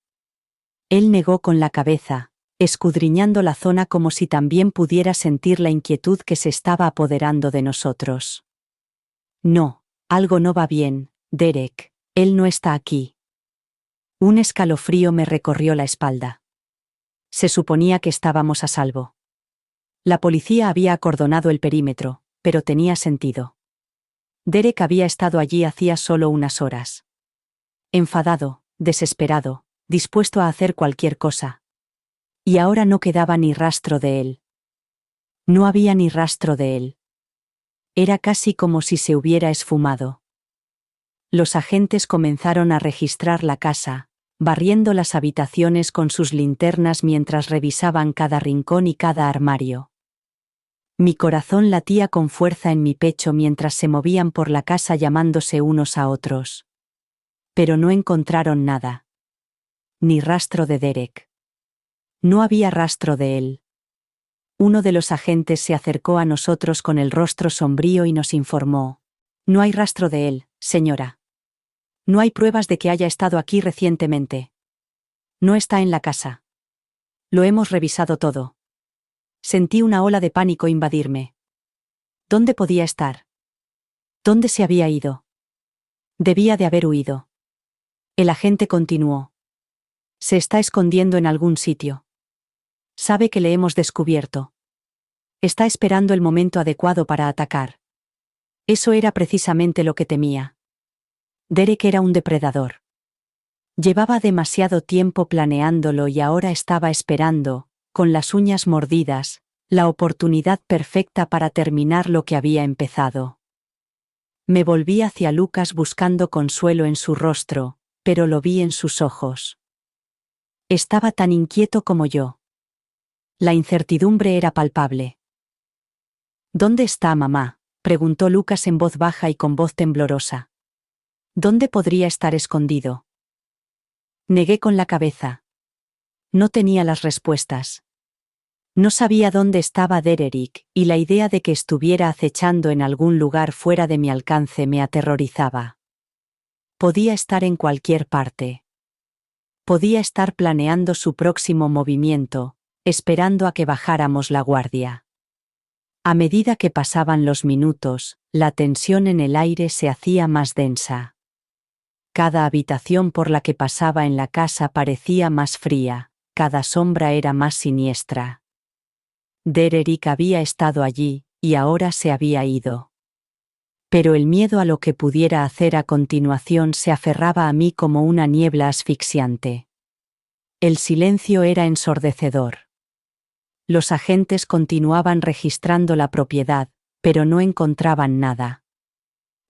Él negó con la cabeza, escudriñando la zona como si también pudiera sentir la inquietud que se estaba apoderando de nosotros. No, algo no va bien, Derek, él no está aquí. Un escalofrío me recorrió la espalda. Se suponía que estábamos a salvo. La policía había acordonado el perímetro, pero tenía sentido. Derek había estado allí hacía solo unas horas. Enfadado, desesperado, dispuesto a hacer cualquier cosa. Y ahora no quedaba ni rastro de él. No había ni rastro de él. Era casi como si se hubiera esfumado. Los agentes comenzaron a registrar la casa, barriendo las habitaciones con sus linternas mientras revisaban cada rincón y cada armario. Mi corazón latía con fuerza en mi pecho mientras se movían por la casa llamándose unos a otros. Pero no encontraron nada. Ni rastro de Derek. No había rastro de él. Uno de los agentes se acercó a nosotros con el rostro sombrío y nos informó. No hay rastro de él, señora. No hay pruebas de que haya estado aquí recientemente. No está en la casa. Lo hemos revisado todo. Sentí una ola de pánico invadirme. ¿Dónde podía estar? ¿Dónde se había ido? Debía de haber huido. El agente continuó. Se está escondiendo en algún sitio. Sabe que le hemos descubierto. Está esperando el momento adecuado para atacar. Eso era precisamente lo que temía. Derek era un depredador. Llevaba demasiado tiempo planeándolo y ahora estaba esperando, con las uñas mordidas, la oportunidad perfecta para terminar lo que había empezado. Me volví hacia Lucas buscando consuelo en su rostro, pero lo vi en sus ojos. Estaba tan inquieto como yo. La incertidumbre era palpable. ¿Dónde está mamá?, preguntó Lucas en voz baja y con voz temblorosa. ¿Dónde podría estar escondido? Negué con la cabeza. No tenía las respuestas. No sabía dónde estaba Derek, y la idea de que estuviera acechando en algún lugar fuera de mi alcance me aterrorizaba. Podía estar en cualquier parte. Podía estar planeando su próximo movimiento, esperando a que bajáramos la guardia. A medida que pasaban los minutos, la tensión en el aire se hacía más densa. Cada habitación por la que pasaba en la casa parecía más fría, cada sombra era más siniestra. Derek había estado allí, y ahora se había ido. Pero el miedo a lo que pudiera hacer a continuación se aferraba a mí como una niebla asfixiante. El silencio era ensordecedor. Los agentes continuaban registrando la propiedad, pero no encontraban nada.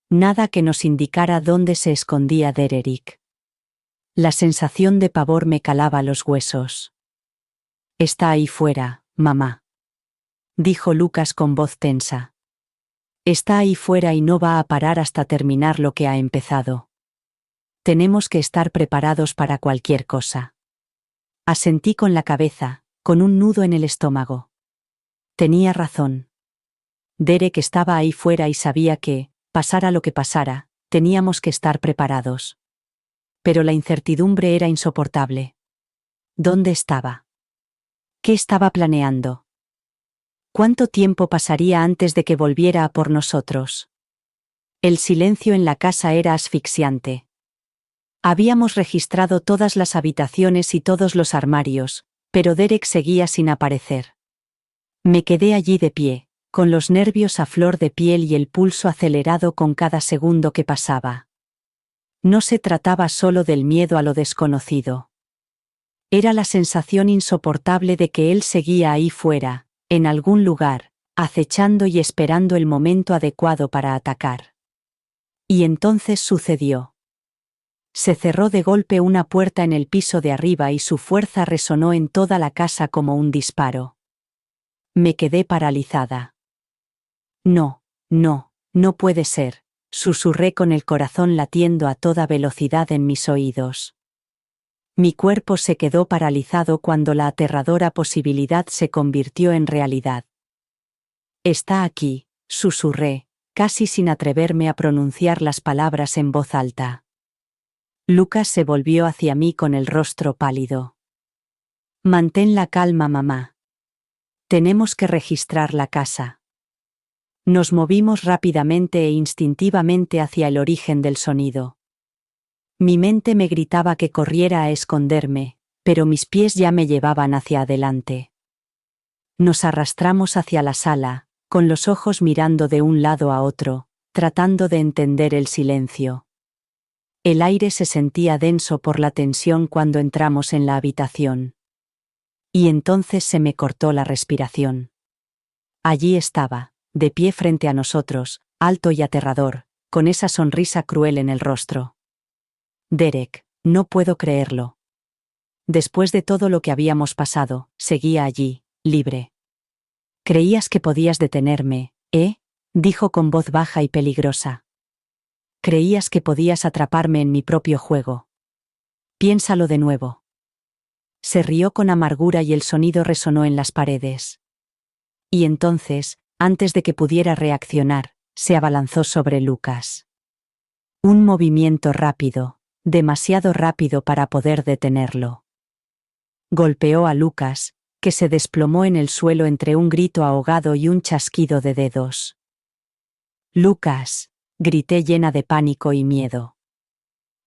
Nada que nos indicara dónde se escondía Dererick. La sensación de pavor me calaba los huesos. «Está ahí fuera, mamá», dijo Lucas con voz tensa. «Está ahí fuera y no va a parar hasta terminar lo que ha empezado. Tenemos que estar preparados para cualquier cosa». Asentí con la cabeza, con un nudo en el estómago. Tenía razón. Derek estaba ahí fuera y sabía que, pasara lo que pasara, teníamos que estar preparados. Pero la incertidumbre era insoportable. ¿Dónde estaba? ¿Qué estaba planeando? ¿Cuánto tiempo pasaría antes de que volviera a por nosotros? El silencio en la casa era asfixiante. Habíamos registrado todas las habitaciones y todos los armarios, pero Derek seguía sin aparecer. Me quedé allí de pie, con los nervios a flor de piel y el pulso acelerado con cada segundo que pasaba. No se trataba solo del miedo a lo desconocido. Era la sensación insoportable de que él seguía ahí fuera, en algún lugar, acechando y esperando el momento adecuado para atacar. Y entonces sucedió. Se cerró de golpe una puerta en el piso de arriba y su fuerza resonó en toda la casa como un disparo. Me quedé paralizada. No, no, no puede ser, susurré con el corazón latiendo a toda velocidad en mis oídos. Mi cuerpo se quedó paralizado cuando la aterradora posibilidad se convirtió en realidad. «Está aquí», susurré, casi sin atreverme a pronunciar las palabras en voz alta. Lucas se volvió hacia mí con el rostro pálido. «Mantén la calma, mamá. Tenemos que registrar la casa». Nos movimos rápidamente e instintivamente hacia el origen del sonido. Mi mente me gritaba que corriera a esconderme, pero mis pies ya me llevaban hacia adelante. Nos arrastramos hacia la sala, con los ojos mirando de un lado a otro, tratando de entender el silencio. El aire se sentía denso por la tensión cuando entramos en la habitación. Y entonces se me cortó la respiración. Allí estaba, de pie frente a nosotros, alto y aterrador, con esa sonrisa cruel en el rostro. Derek, no puedo creerlo. Después de todo lo que habíamos pasado, seguía allí, libre. «Creías que podías detenerme, ¿eh?», dijo con voz baja y peligrosa. «Creías que podías atraparme en mi propio juego. Piénsalo de nuevo». Se rió con amargura y el sonido resonó en las paredes. Y entonces, antes de que pudiera reaccionar, se abalanzó sobre Lucas. Un movimiento rápido, demasiado rápido para poder detenerlo. Golpeó a Lucas, que se desplomó en el suelo entre un grito ahogado y un chasquido de dedos. «Lucas», grité llena de pánico y miedo.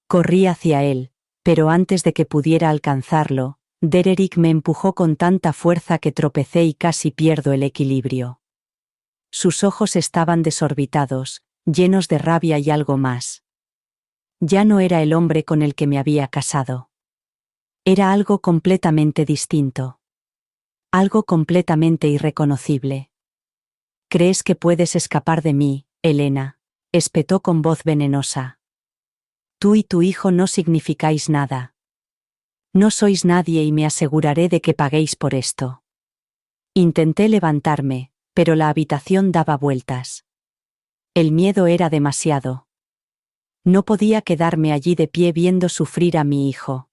Corrí hacia él, pero antes de que pudiera alcanzarlo, Dererick me empujó con tanta fuerza que tropecé y casi pierdo el equilibrio. Sus ojos estaban desorbitados, llenos de rabia y algo más. Ya no era el hombre con el que me había casado. Era algo completamente distinto. Algo completamente irreconocible. «¿Crees que puedes escapar de mí, Elena?», espetó con voz venenosa. «Tú y tu hijo no significáis nada. No sois nadie y me aseguraré de que paguéis por esto». Intenté levantarme, pero la habitación daba vueltas. El miedo era demasiado. No podía quedarme allí de pie viendo sufrir a mi hijo.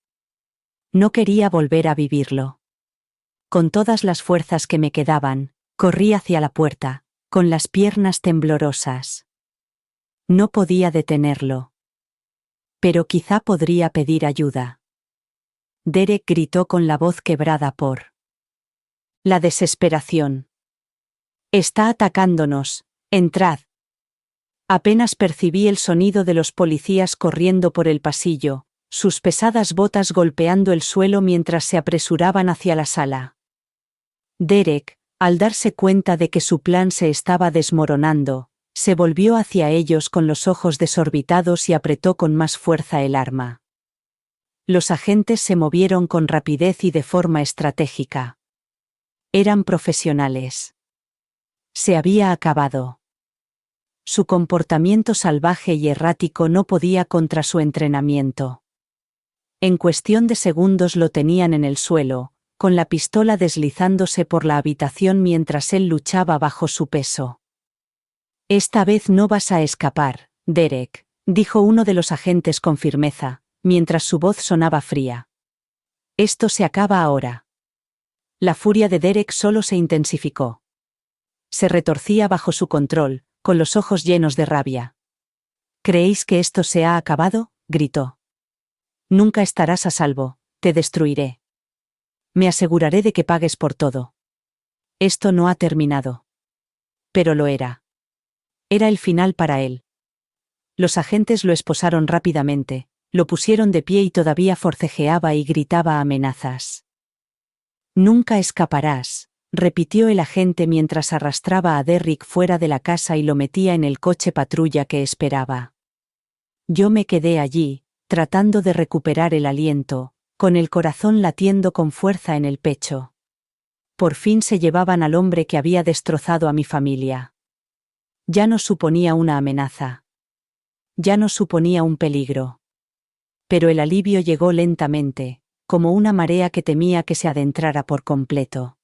No quería volver a vivirlo. Con todas las fuerzas que me quedaban, corrí hacia la puerta, con las piernas temblorosas. No podía detenerlo. Pero quizá podría pedir ayuda. Derek gritó con la voz quebrada por la desesperación. «Está atacándonos, entrad». Apenas percibí el sonido de los policías corriendo por el pasillo, sus pesadas botas golpeando el suelo mientras se apresuraban hacia la sala. Derek, Al darse cuenta de que su plan se estaba desmoronando, se volvió hacia ellos con los ojos desorbitados y apretó con más fuerza el arma. Los agentes se movieron con rapidez y de forma estratégica. Eran profesionales. Se había acabado. Su comportamiento salvaje y errático no podía contra su entrenamiento. En cuestión de segundos lo tenían en el suelo, con la pistola deslizándose por la habitación mientras él luchaba bajo su peso. «Esta vez no vas a escapar, Derek», dijo uno de los agentes con firmeza, mientras su voz sonaba fría. «Esto se acaba ahora». La furia de Derek solo se intensificó. Se retorcía bajo su control, con los ojos llenos de rabia. «¿Creéis que esto se ha acabado?», gritó. «Nunca estarás a salvo, te destruiré. Me aseguraré de que pagues por todo. Esto no ha terminado». Pero lo era. Era el final para él. Los agentes lo esposaron rápidamente, lo pusieron de pie y todavía forcejeaba y gritaba amenazas. «Nunca escaparás», repitió el agente mientras arrastraba a Derrick fuera de la casa y lo metía en el coche patrulla que esperaba. Yo me quedé allí, tratando de recuperar el aliento, con el corazón latiendo con fuerza en el pecho. Por fin se llevaban al hombre que había destrozado a mi familia. Ya no suponía una amenaza. Ya no suponía un peligro. Pero el alivio llegó lentamente, como una marea que temía que se adentrara por completo.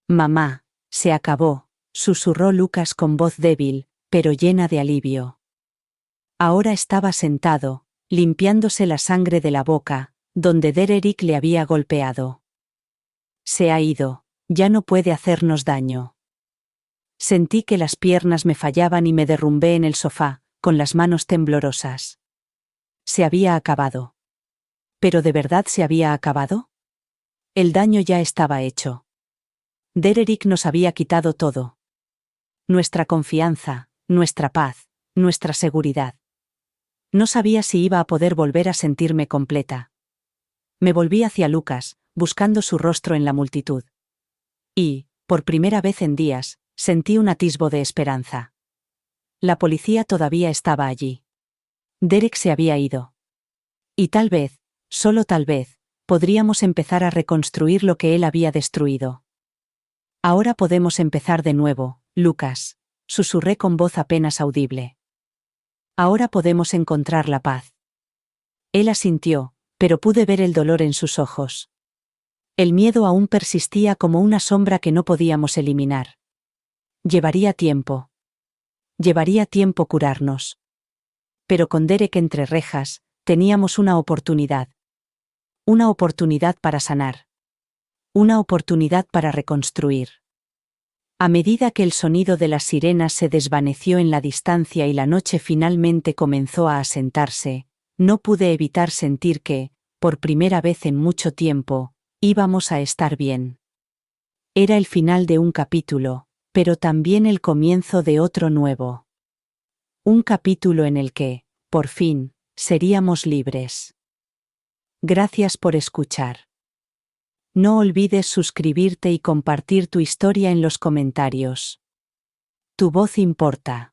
«Mamá, se acabó», susurró Lucas con voz débil, pero llena de alivio. Ahora estaba sentado, limpiándose la sangre de la boca, donde Derek le había golpeado. «Se ha ido, ya no puede hacernos daño». Sentí que las piernas me fallaban y me derrumbé en el sofá, con las manos temblorosas. Se había acabado. ¿Pero de verdad se había acabado? El daño ya estaba hecho. Derek nos había quitado todo. Nuestra confianza, nuestra paz, nuestra seguridad. No sabía si iba a poder volver a sentirme completa. Me volví hacia Lucas, buscando su rostro en la multitud. Y, por primera vez en días, sentí un atisbo de esperanza. La policía todavía estaba allí. Derek se había ido. Y tal vez, solo tal vez, podríamos empezar a reconstruir lo que él había destruido. «Ahora podemos empezar de nuevo, Lucas», susurré con voz apenas audible. «Ahora podemos encontrar la paz». Él asintió, pero pude ver el dolor en sus ojos. El miedo aún persistía como una sombra que no podíamos eliminar. Llevaría tiempo. Llevaría tiempo curarnos. Pero con Derek entre rejas, teníamos una oportunidad. Una oportunidad para sanar. Una oportunidad para reconstruir. A medida que el sonido de las sirenas se desvaneció en la distancia y la noche finalmente comenzó a asentarse, no pude evitar sentir que, por primera vez en mucho tiempo, íbamos a estar bien. Era el final de un capítulo, pero también el comienzo de otro nuevo. Un capítulo en el que, por fin, seríamos libres. Gracias por escuchar. No olvides suscribirte y compartir tu historia en los comentarios. Tu voz importa.